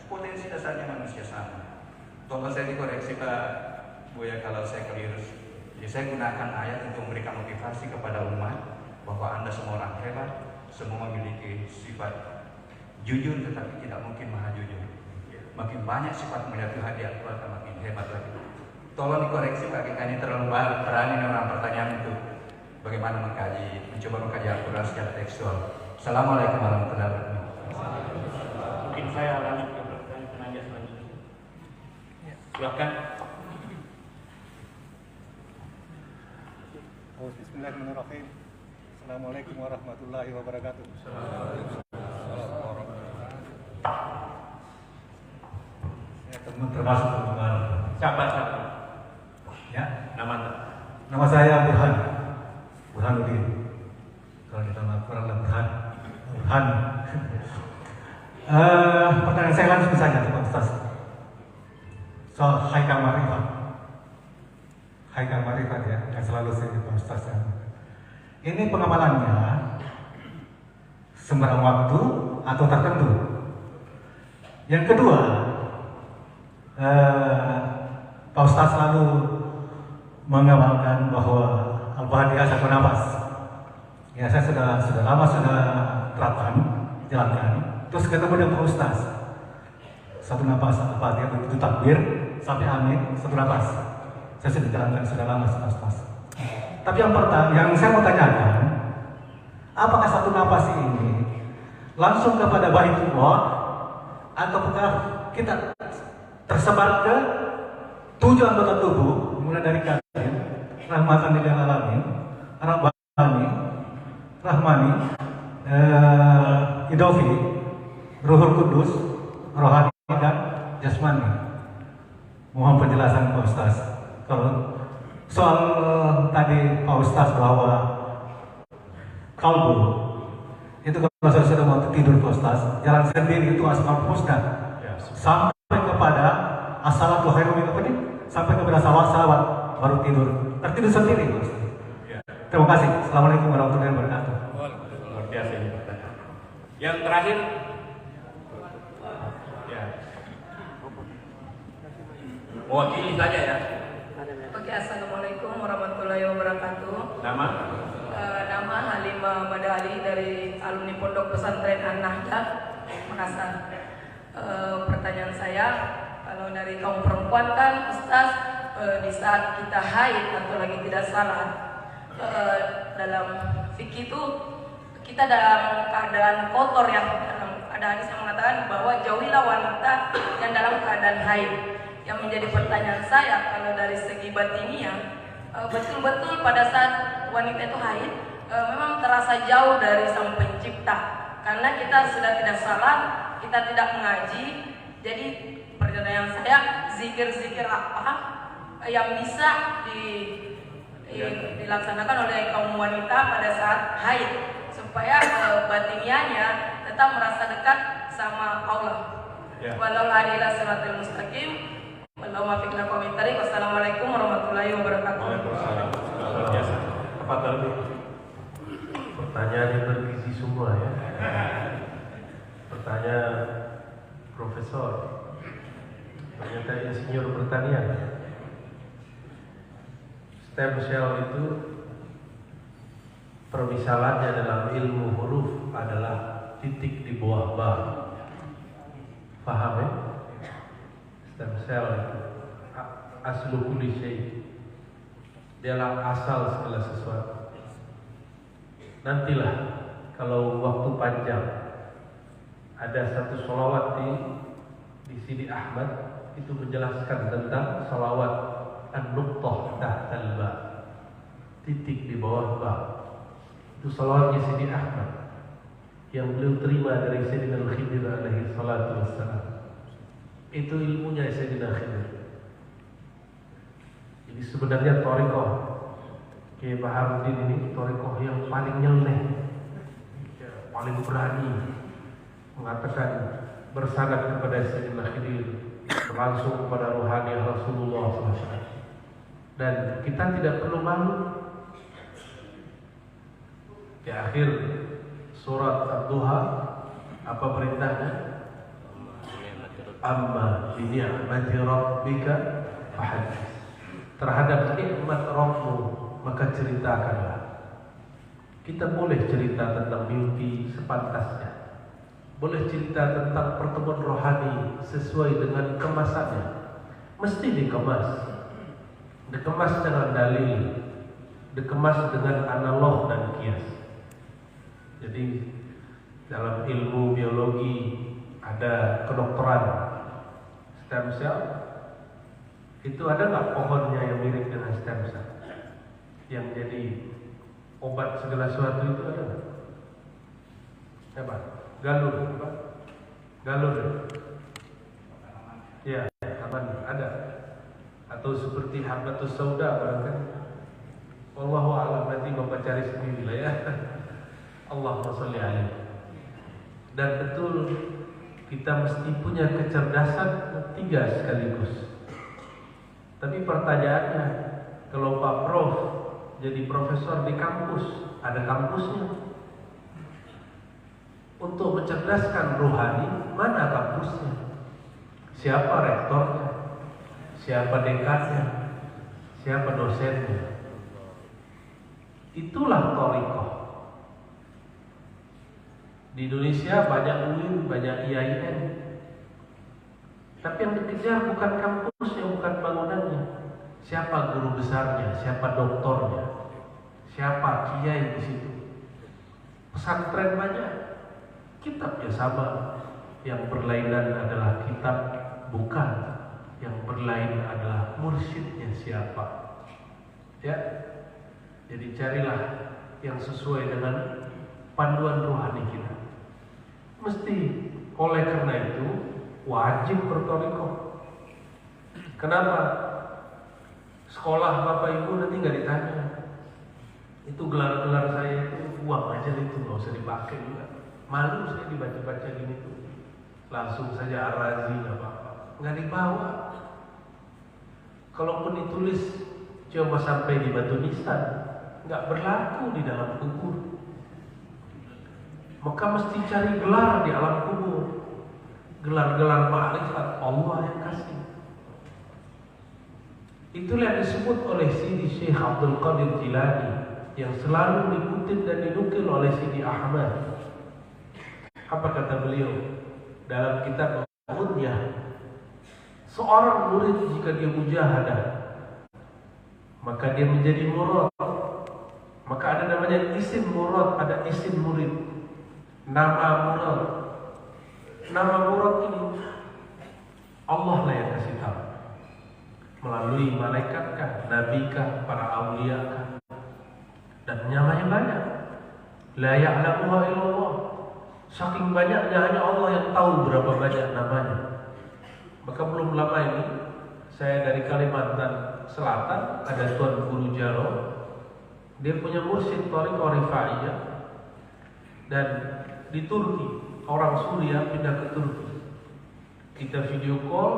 potensi dasarnya manusia sama. Tolong saya dikoreksi Pak Buya kalau saya keliru. Jadi saya gunakan ayat untuk memberikan motivasi kepada umat bahwa Anda semua orang hebat, semua memiliki sifat jujur, tetapi tidak mungkin maha jujur. Makin banyak sifat melihat Tuhan di Al-Quran, makin hebat lagi. Tolong dikoreksi Pak, kita ini terlalu berani dengan pertanyaan itu. Bagaimana mencoba mengkaji Al-Quran secara tekstual. Assalamualaikum warahmatullahi wabarakatuh. Mungkin saya lanjut ke pertanyaan penanya selanjutnya. Silakan. Bismillahirrahmanirrahim. Assalamualaikum warahmatullahi wabarakatuh. Ya, termasuk teman. Siapa? Ya, Nama saya Burhanuddin. Kalau di dalam Al-Quran Burhan. Pertanyaan saya langsung saja Pak Ustaz. Soal Haikal Marifat ya, yang selalu saya Pak Ustaz. Ini pengamalannya sembarang waktu atau tertentu. Yang kedua, Pak Ustaz selalu mengamalkan bahwa Al-Fatihah satu nafas. Ya, saya sudah lama terapkan, jalankan. Terus ketemu dengan Pak Ustaz, satu nafas Al-Fatihah begitu takbir sampai amin satu nafas. Saya sudah jalankan sudah lama Pak Ustaz. Tapi yang saya mau tanyakan, apakah satu nafas ini langsung kepada Baitullah ataukah kita tersebar ke 7 anggota tubuh, mulai dari kaki, rahmatan lil alamin, rahmani, idofi, ruhul kudus, rohani dan jasmani. Mohon penjelasan Pak Ustaz. Kalau soal tadi Pak Ustaz bahwa kalbu itu kalau saya sudah mau tidur Pak Ustaz, jalan sendiri itu asmaul husna sampai kepada as-salatu khairun min an-nawm, sampai kepada salawat baru tidur, tertidur sendiri Pak Ustaz. Terima kasih. Assalamualaikum warahmatullahi wabarakatuh. luar biasa ini pertanyaan. Yang terakhir, ya, mewakili saja ya. Oke, assalamualaikum warahmatullahi wabarakatuh. Nama? Nama Halimah Madali dari alumni Pondok Pesantren An-Nahdah, Makassar. Pertanyaan saya, kalau dari kaum perempuan kan, Ustaz, di saat kita haid atau lagi tidak salat, dalam fikih itu kita dalam keadaan kotor, yang ada hadis yang mengatakan bahwa jauhilah wanita yang dalam keadaan haid. Yang menjadi pertanyaan saya, kalau dari segi batiniah, betul-betul pada saat wanita itu haid, memang terasa jauh dari Sang Pencipta, karena kita sudah tidak salat, kita tidak mengaji. Jadi pertanyaan saya, zikir-zikir apa yang bisa dilaksanakan oleh kaum wanita pada saat haid supaya batiniahnya tetap merasa dekat sama Allah. Walau ila siratal mustaqim. Wallahu muwaffiq ila aqwamit thariq. Wassalamualaikum warahmatullahi wabarakatuh. Waalaikumsalam. Luar biasa. Apa tadi? Pertanyaan yang bergizi semua ya. Pertanyaan profesor, ternyata insinyur pertanian. Stem cell itu permisalannya dalam ilmu huruf adalah titik di bawah ba. Paham ya? Stem cell itu aslu kulli syai. Dialah asal segala sesuatu. Nantilah kalau waktu panjang ada satu sholawat di Sidi Ahmad itu menjelaskan tentang sholawat an-nuqtah tahtal ba, titik di bawah ba. Itu sholawatnya Sidi Ahmad yang beliau terima dari Sayyidina Al-Khidir alaihi salatu wassalam. Itu ilmunya Sayyidina Khidir. Jadi sebenarnya thariqah Kiai Baharuddin ini thariqah yang paling nyeleneh, paling berani mengatakan bersanad kepada Sayyidina Khidir, langsung kepada rohani Rasulullah SAW. Dan kita tidak perlu malu. Di akhir surat Ad-Duha apa perintahnya? Amma bi ni'mati rabbika fahaddits. Terhadap nikmat Rabbmu maka ceritakanlah. Kita boleh cerita tentang mimpi sepantasnya. Boleh cerita tentang pertemuan rohani sesuai dengan kemasannya. Mesti dikemas. Dikemas dengan dalil, dikemas dengan analog dan kias. Jadi dalam ilmu biologi ada kedokteran stem cell. Itu ada nggak pohonnya yang mirip dengan stem cell? Yang jadi obat segala sesuatu itu ada nggak? Apa? Galur, apa? Galur. Ya, aman ada. Atau seperti habatus sauda barangkali. Wallahu a'lam, nanti Bapak cari sendiri lah ya. Allahumma sholli alaihi. Dan betul kita mesti punya kecerdasan tiga sekaligus. Tapi pertanyaannya, kalau Pak Prof jadi profesor di kampus, ada kampusnya. Untuk mencerdaskan rohani, mana kampusnya? Siapa rektornya? Siapa dekannya? Siapa dosennya? Itulah thariqah. Di Indonesia banyak UIN, banyak IAIN. Tapi yang dikejar bukan kampusnya, bukan bangunannya. Siapa guru besarnya, siapa doktornya, siapa kiai di situ. Pesantren banyak, kitabnya sama. Yang berlainan adalah kitab, bukan. Yang berlain adalah mursyidnya siapa. Ya, jadi carilah yang sesuai dengan panduan rohani kita. Mesti oleh karena itu wajib berthariqah. Kenapa? Sekolah Bapak Ibu nanti nggak ditanya. Itu gelar-gelar saya itu uang aja itu, nggak usah dipakai juga. Malu saya dibaca-baca gini tuh. Langsung saja Ar-Razi nggak apa-apa, nggak dibawa. Kalaupun ditulis cuma sampai di batu nisan, nggak berlaku di dalam kubur. Maka mesti cari gelar di alam kubur. Gelar-gelar ma'rifat Allah yang kasih. Itulah yang disebut oleh Sidi Syekh Abdul Qadir Jilani, yang selalu dikutip dan dinukil oleh Sidi Ahmad. Apa kata beliau dalam kitab Al-Mudyah? Seorang murid jika dia mujahadah, maka dia menjadi murad. Maka ada namanya isim murad, ada isim murid. Nama murad. Nama murad ini Allah lah yang kasih tahu. Melalui malaikatkah, nabikah, para awliyakah. Dan namanya banyak. La ya'lamuha illallah. Saking banyaknya hanya Allah yang tahu berapa banyak namanya. Maka belum lama ini saya dari Kalimantan Selatan ada Tuan Guru Jaro. Dia punya mursyid Thariqah Rifaiyah. Dan di Turki, orang Suriah pindah ke Turki. Kita video call,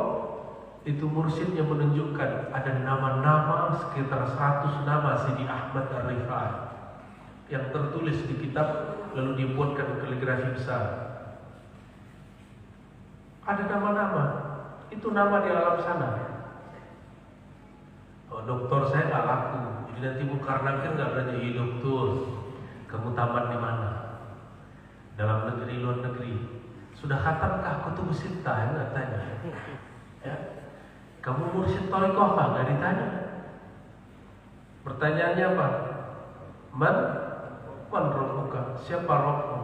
itu mursyidnya menunjukkan ada nama-nama sekitar 100 nama Sidi Ahmad Ar-Rifai yang tertulis di kitab, lalu dibuatkan kaligrafi besar. Ada nama-nama, itu nama di alam sana. Oh, doktor saya nggak laku, jadi nanti Bu Karnaken nggak berani, "Iya dokter, kamu tamat di mana? Dalam negeri, luar negeri? Sudah khatamkah Kutub Sittah?" Nggak tanya. Ya, kamu mursyid Thariqah apa? Nggak ditanya. Pertanyaannya apa? Man Rabbuka? Siapa Rabbmu?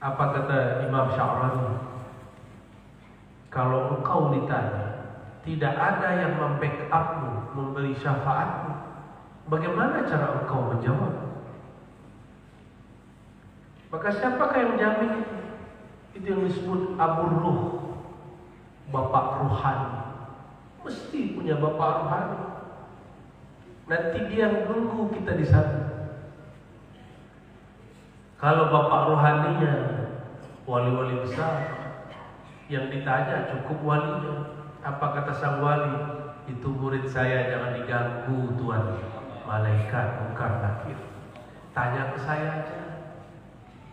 Apa kata Imam Sya'rani? Kalau engkau ditanya, tidak ada yang membackup-mu, memberi syafaatmu, bagaimana cara engkau menjawab? Maka siapakah yang menjamin itu? Itu yang disebut Abu Ruh, bapak ruhani. Mesti punya bapak ruhani. Nanti dia menunggu kita di sana. Kalau bapak ruhaninya wali-wali besar, yang ditanya cukup walinya. Apa kata sang wali? Itu murid saya, jangan diganggu Tuhan. Malaikat bukan nakir. Tanya ke saya aja.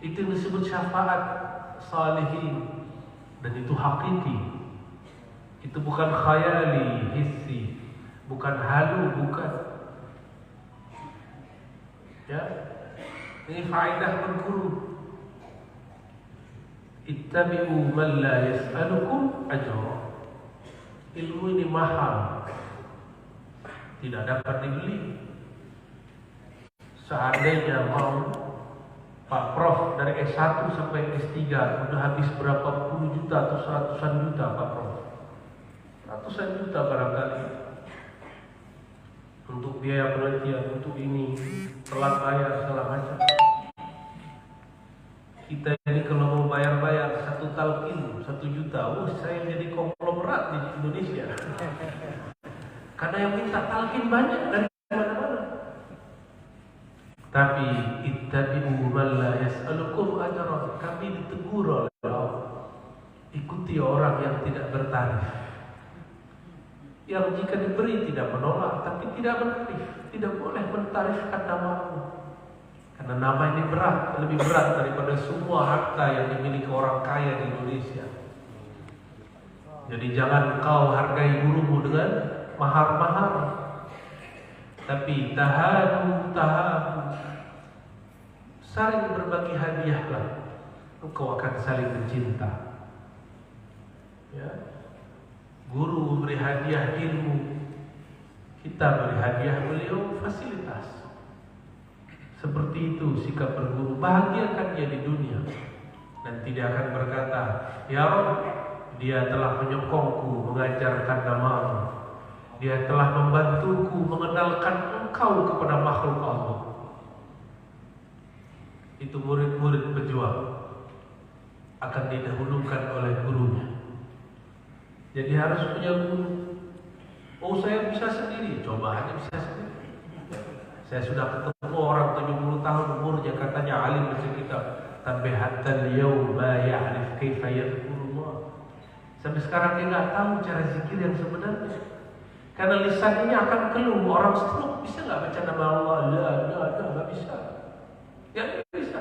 Itu yang disebut syafaat salihin. Dan itu hakiki. Itu bukan khayali, hissi, bukan halu, bukan. Ya, ini faedah berguru. Ittabi'u man la yas'alukum ajra. Ilmu ini mahal, tidak dapat dibeli. Seandainya mau Pak Prof dari S1 sampai S3 udah habis berapa puluh juta atau ratusan juta Pak Prof, ratusan juta barangkali untuk biaya penelitian, untuk ini, telat bayar segala macam. Kita ini kalau mau bayar-bayar 1 talqin 1 juta, saya jadi konglomerat di Indonesia. Karena yang minta talqin banyak dari mana-mana. Tapi ittabi'u man la yas'alukum ajra. Kami ditegur oleh Allah. Ikuti orang yang tidak bertarif, yang jika diberi tidak menolak, tapi tidak menarik. Tidak boleh mentarifkan nama Allah, karena nama ini berat, lebih berat daripada semua harta yang dimiliki orang kaya di Indonesia. Jadi jangan kau hargai gurumu dengan mahar-mahar, tapi tahadu, saling berbagi hadiahlah, engkau akan saling mencinta. Ya. Guru memberi hadiah ilmu, kita beri hadiah beliau fasilitas. Seperti itu sikap berguru. Bahagiakan dia di dunia, dan tidak akan berkata, "Ya Rabb, dia telah menyokongku mengajarkan namamu, dia telah membantuku mengenalkan engkau kepada makhluk Allah." Itu murid-murid pejuang akan didahulukan oleh gurunya. Jadi harus punya guru. Oh, saya bisa sendiri, coba aja bisa sendiri. Saya sudah ketemu orang 70 tahun umurnya, katanya alim baca kitab, tapi hatta al-yawma ya'rif kaifa yadhkurullah. Sampai sekarang dia nggak tahu cara zikir yang sebenarnya. Karena lisannya akan keluh. Orang stroke bisa nggak baca nama Allah? Nggak bisa. Ya nggak bisa.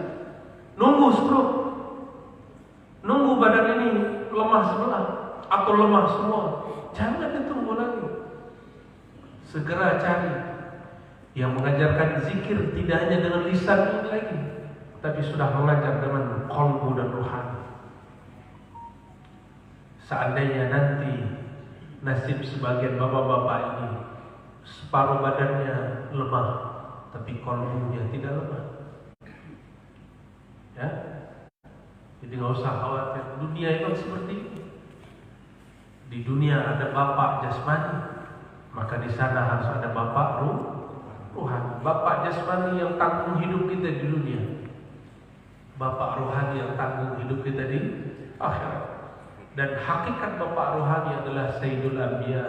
Nunggu stroke, nunggu badan ini lemah sebelah atau lemah semua. Jangan ditunggu lagi. Segera cari yang mengajarkan zikir, tidak hanya dengan lisan ini lagi, tapi sudah mengajar dengan qalbu dan rohani. Seandainya nanti nasib sebagian bapak-bapak ini separuh badannya lemah, tapi qalbunya tidak lemah, ya, jadi nggak usah khawatir. Dunia itu seperti itu. Di dunia ada bapak jasmani, maka di sana harus ada bapak rohani. Bapak jasmani yang tanggung hidup kita di dunia, bapak rohani yang tanggung hidup kita di akhirat. Dan hakikat bapak rohani adalah Sayyidul Anbiya,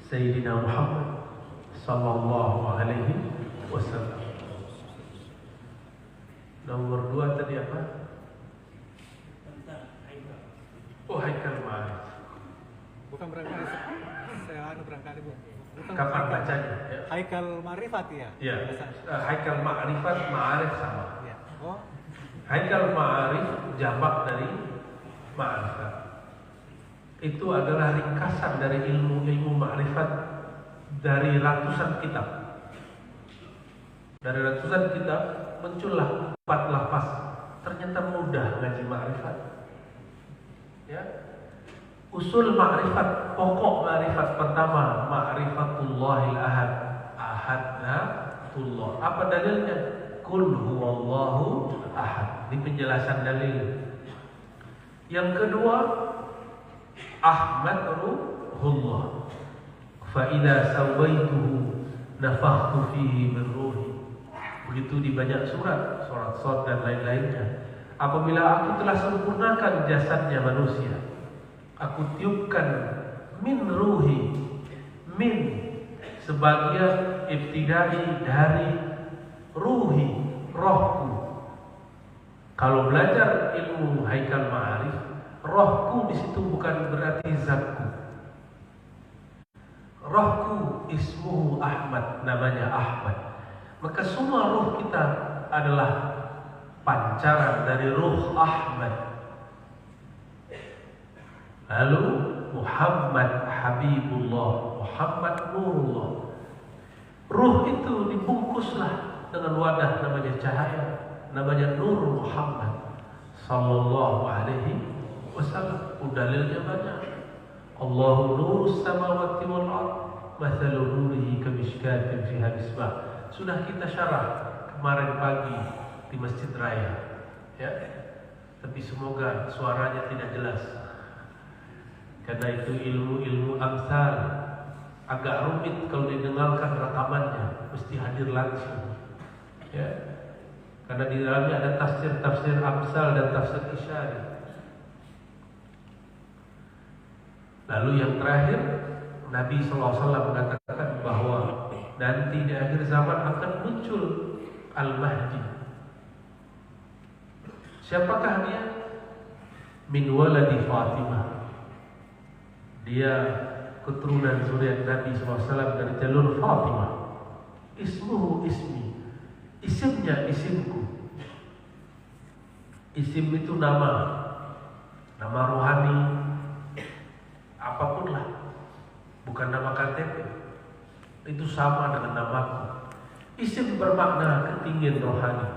Sayyidina Muhammad sallallahu alaihi wasallam. Nomor 2 tadi apa? Oh, haikal ma'arif. Bukan berangkali, saya berangkali bu. Bukan Kapan bacanya? Ya. Haikal Ma'rifat ya? Ya. Biasa. Haikal ma'rifat, ma'arif sama. Ya. Oh, Haikal ma'arif jamak dari ma'rifat. Itu adalah ringkasan dari ilmu ma'rifat dari ratusan kitab. Dari ratusan kitab muncullah 4 lafaz. Ternyata mudah ngaji ma'rifat. Ya. Usul ma'rifat, pokok ma'rifat pertama, ma'rifatullahil ahad. Ahadnatullah. Apa dalilnya? Qul huwallahu ahad. Ini penjelasan dalil. Yang kedua, Ahmad ruhullah. Fa idza sawaituhu nafakhtu fihi min ruhi. Begitu di banyak surat Shad dan lain-lainnya. Apabila aku telah sempurnakan jasadnya manusia, aku tiupkan min ruhi, min sebagian ibtidai dari ruhi, rohku. Kalau belajar ilmu haikal ma'arif, rohku di situ bukan berarti zatku. Rohku ismuhu Ahmad, namanya Ahmad. Maka semua ruh kita adalah pancaran dari ruh Ahmad. Lalu Muhammad Habibullah, Muhammad Nurullah. Ruh itu dibungkuslah dengan wadah namanya cahaya, namanya Nur Muhammad sallallahu alaihi wasallam. Dalilnya banyak. Allahu nurus samawati wal ardh, mathalu nurihi kamishkatin fiha misbah. Sudah kita syarah kemarin pagi di Masjid Raya, ya. Tapi semoga suaranya tidak jelas. Karena itu ilmu amsal agak rumit kalau didengarkan rekamannya, mesti hadir langsung. Ya. Karena di dalamnya ada tafsir amsal dan tafsir isyari. Lalu yang terakhir, Nabi SAW mengatakan bahwa nanti di akhir zaman akan muncul Al-Mahdi. Siapakah dia? Min waladi Fatimah. Dia keturunan zuriat Nabi SAW dari jalur Fatimah. Ismuhu ismi. Isimnya isimku. Isim itu nama rohani, apapun lah, bukan nama KTP. Itu sama dengan namaku. Isim bermakna ketinggian rohani,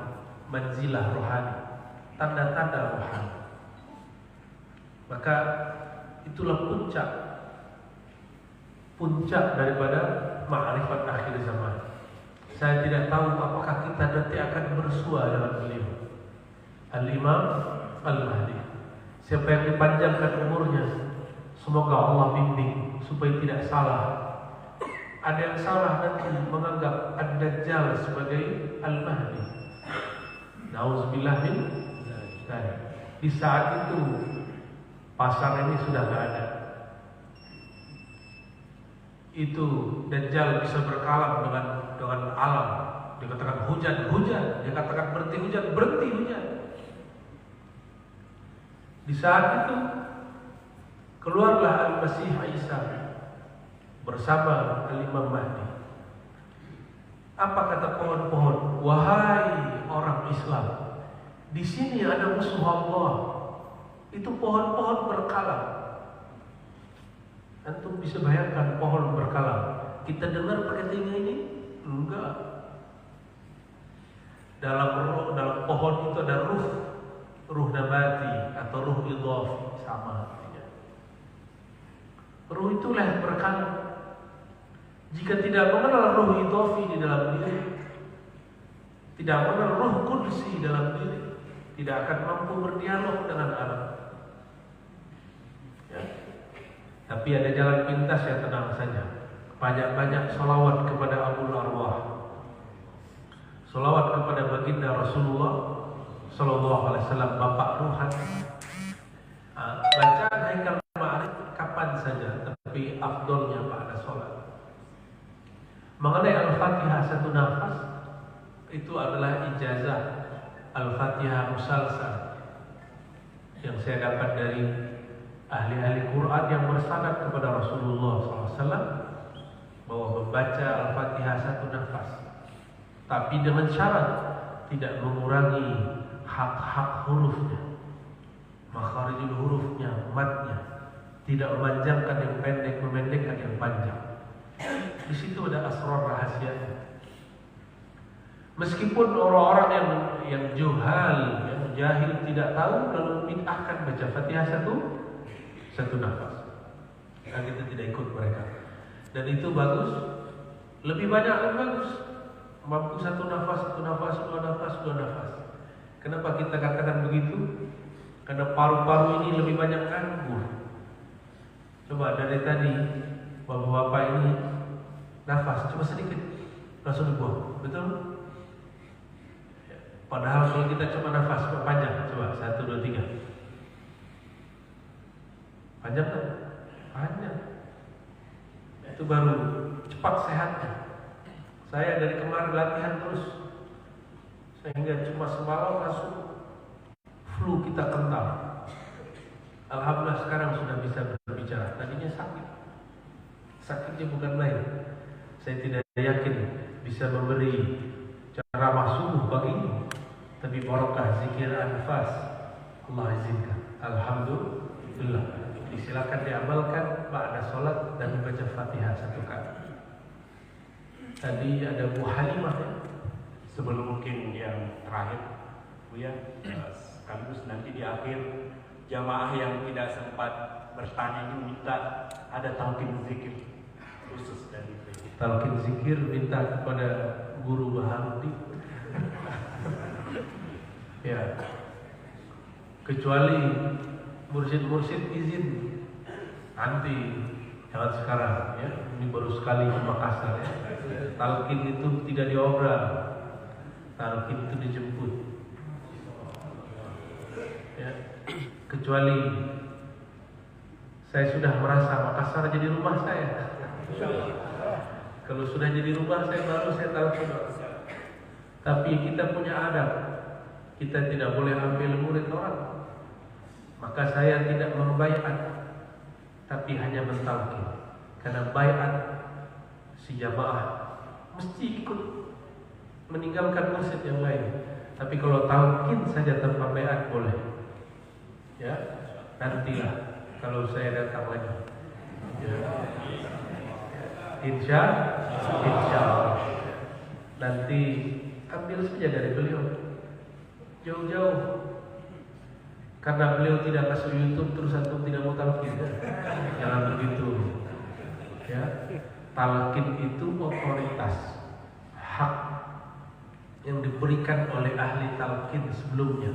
manzilah rohani, tanda-tanda rohani. Maka itulah puncak daripada ma'rifat akhir zaman. Saya tidak tahu apakah kita nanti akan bersua dengan beliau, Al-Imam Al-Mahdi. Siapa yang dipanjangkan umurnya, semoga Allah bimbing supaya tidak salah. Ada yang salah nanti menganggap Ad-Dajjal sebagai Al-Mahdi. Nauzubillah min dzalik. Di saat itu pasar ini sudah tidak ada. Itu Dajjal bisa berkalam dengan alam. Dia katakan hujan, dia katakan berhenti hujan. Di saat itu keluarlah Al-Masih Isa bersama Al-Imam Mahdi. Apa kata pohon-pohon? Wahai orang Islam, di sini ada musuh Allah. Itu pohon-pohon berkalam. Antum bisa bayangkan pohon berkalam. Kita dengar pakai telinga ini? Enggak. Dalam pohon itu ada ruh nabati atau ruh idhafi, sama artinya. Ruh itulah yang berkalam. Jika tidak mengenal ruh idhafi di dalam diri, tidak mengenal ruh qudsi dalam diri, tidak akan mampu berdialog dengan alam. Ya. Tapi ada jalan pintas, yang tenang saja. Banyak-banyak salawat kepada Abul Arwah, salawat kepada baginda Rasulullah Sallallahu Alaihi Wasallam, Bapak Ruhan. Bacaan haikal ma'arif kapan saja, tapi afdolnya pada sholat. Mengenai Al-Fatihah satu nafas, itu adalah ijazah Al-Fatihah musalsal yang saya dapat dari ahli-ahli Quran yang bersanad kepada Rasulullah SAW bahwa membaca Al-Fatihah satu nafas, tapi dengan syarat tidak mengurangi hak-hak hurufnya, makharijul hurufnya, matnya, tidak memanjangkan yang pendek, memendekkan yang panjang. Di situ ada asrar rahasianya. Meskipun orang-orang yang juhal, yang jahil tidak tahu, lalu bid'ahkan baca Fatihah satu nafas, dan kita tidak ikut mereka. Dan itu bagus, lebih bagus. Mampu satu nafas, dua nafas. Kenapa kita katakan begitu? Karena paru-paru ini lebih banyak anggur. Coba dari tadi bapak-bapak ini nafas cuma sedikit, langsung dibuang, betul? Padahal kalau kita cuma nafas panjang, coba 1, 2, 3, panjang kan? Panjang. Itu baru cepat sehatnya. Saya dari kemarin latihan terus, sehingga cuma semalam langsung flu kita kental. Alhamdulillah sekarang sudah bisa berbicara. Tadinya sakitnya bukan main. Saya tidak yakin bisa memberi ceramah subuh pagi ini, tapi barokah zikir anfas Allah izinkan. Alhamdulillah. Silakan diamalkan ba'da salat dan membaca Fatihah satu kali. Tadi ada Bu Halimah ya? Sebelum mungkin yang terakhir, Bu ya, sekaligus nanti di akhir jamaah yang tidak sempat bertanya ini minta ada talqin zikir khusus dari beliau. Talqin zikir minta kepada Guru Baharudi. Ya, kecuali mursyid-mursyid izin nanti, jangan sekarang ya. Ini baru sekali ke Makassar ya. Talqin itu tidak diobral, talqin itu dijemput ya. Kecuali saya sudah merasa Makassar jadi rumah saya. Kalau sudah jadi rumah saya baru saya talqin. Tapi kita punya adab, kita tidak boleh ambil murid orang. Maka saya tidak membaiat, tapi hanya mentalqin. Karena baiat si jamaah mesti ikut meninggalkan mursyid yang lain. Tapi kalau talqin saja tanpa baiat boleh. Ya, nantilah kalau saya datang lagi. Ya. Insya Allah nanti ambil saja dari beliau jauh-jauh. Karena beliau tidak masuk YouTube terus antum tidak mau talqin ya? Jangan begitu ya. Talqin itu otoritas, hak yang diberikan oleh ahli talqin sebelumnya.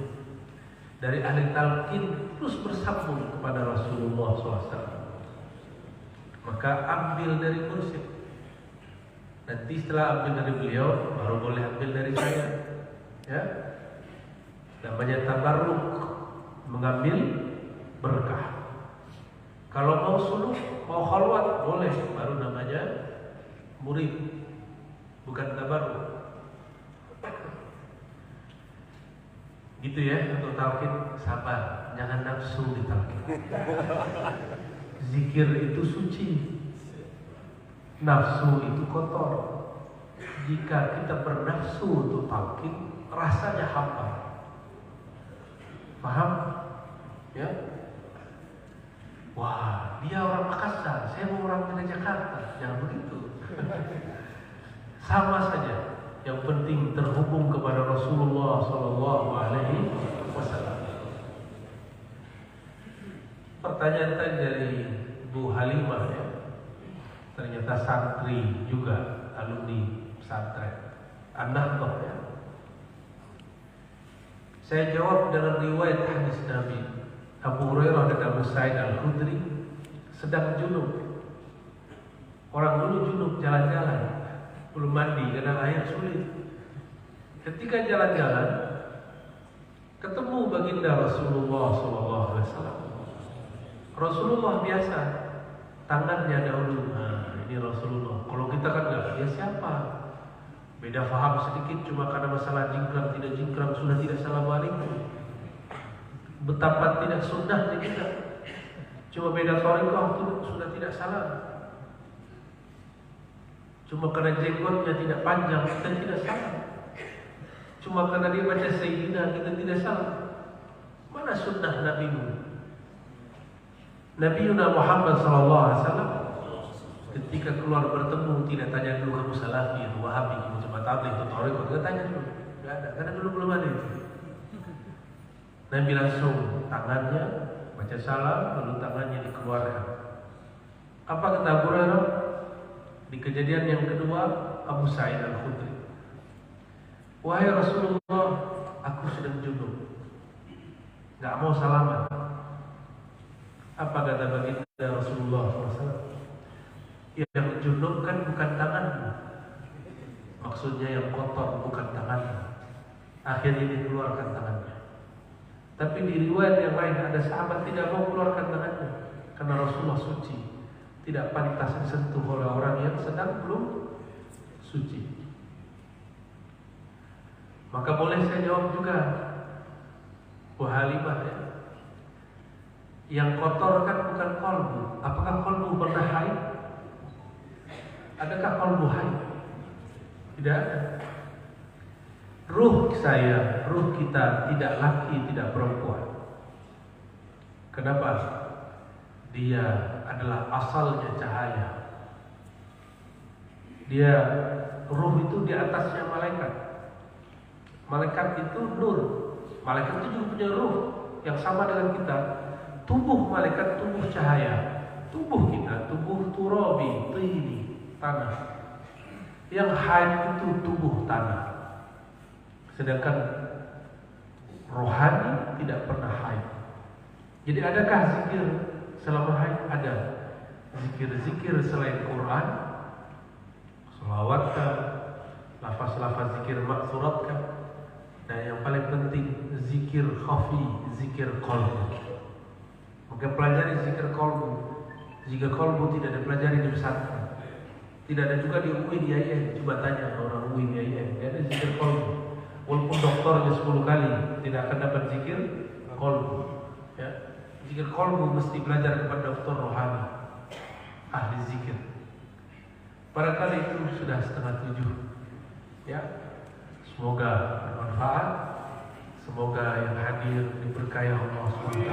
Dari ahli talqin terus bersambung kepada Rasulullah SAW. Maka ambil dari mursyid. Nanti setelah ambil dari beliau baru boleh ambil dari saya. Ya, namanya tabarruk, mengambil berkah. Kalau mau suluk, mau khalwat boleh, baru namanya murid, bukan tabarruk. Gitu ya, untuk talqin sabar, jangan nafsu di talqin. Zikir itu suci, nafsu itu kotor. Jika kita bernafsu untuk talqin, rasanya hampa. Paham? Ya. Wah, dia orang Makassar, saya mau orang dari Jakarta. Jangan begitu. Sama saja. Yang penting terhubung kepada Rasulullah SAW. Pertanyaan tadi dari Bu Halimah ya. Ternyata santri juga, alumni pesantren An-Nahdhah ya. Saya jawab dengan riwayat hadis Nabi. Abu Hurairah dan Abu Sa'id Al-Khudri sedang junub. Orang dulu junub jalan-jalan, belum mandi karena air sulit. Ketika jalan-jalan, ketemu baginda Rasulullah SAW. Rasulullah biasa tangannya dahulu. Nah, ini Rasulullah. Kalau kita kan enggak, dia siapa. Beda faham sedikit cuma karena masalah jingkrang tidak jingkrang sudah tidak assalamualaikum. Betapa tidak sunnahnya kita. Cuma beda thariqah sudah tidak salam. Cuma karena jenggotnya tidak panjang kita tidak salam. Cuma karena dia baca Sayyidina kita tidak salam. Mana sunnah Nabi-Mu? Nabi Muhammad SAW ketika keluar bertemu tidak tanya dulu kamu salafi atau wahabi, kamu coba tabligh atau thariqah, tidak tanya dulu. Tidak ada, karena dulu belum ada itu. Nabi langsung tangannya baca salam, lalu tangannya dikeluarkan. Apa kata Abu Hurairah? Di kejadian yang kedua, Abu Sa'id Al-Khudri, wahai Rasulullah, aku sedang junub, nggak mau salaman. Apa kata baginda Rasulullah SAW? Yang junub kan bukan tanganmu, maksudnya yang kotor bukan tanganmu. Akhirnya dikeluarkan tangannya. Tapi di riwayat yang lain ada sahabat tidak mau keluarkan tangannya karena Rasulullah suci, tidak pantas disentuh oleh orang yang sedang belum suci. Maka boleh saya jawab juga, Bu Halimah ya, yang kotor kan bukan kolbu. Apakah kolbu pernah haid? Adakah kolbu haid? Tidak ada. Ruh saya, ruh kita tidak laki, tidak perempuan. Kenapa? Dia adalah asalnya cahaya. Dia, ruh itu di atasnya malaikat. Malaikat itu nur. Malaikat itu juga punya ruh yang sama dengan kita. Tubuh malaikat, tubuh cahaya. Tubuh kita, tubuh turabi, tini, tanah. Yang haid itu tubuh tanah. Sedangkan rohani tidak pernah haid. Jadi adakah zikir selama haid? Ada. Zikir-zikir selain Quran, selawatkan, lafaz-lafaz zikir maksuratkan. Dan yang paling penting zikir khafi, zikir qalbu. Maka pelajari zikir qalbu. Jika qalbu tidak dipelajari di pesantren, tidak ada juga di UI di IAIN. Coba tanya orang UI di IAIN, tidak ada zikir qalbu. Walaupun doktornya 10 kali tidak akan dapat zikir qalbu. Ya. Zikir qalbu mesti belajar kepada dokter rohani, ahli zikir. Barangkali itu sudah 6:30. Ya. Semoga bermanfaat. Semoga yang hadir diberkahi Allah SWT.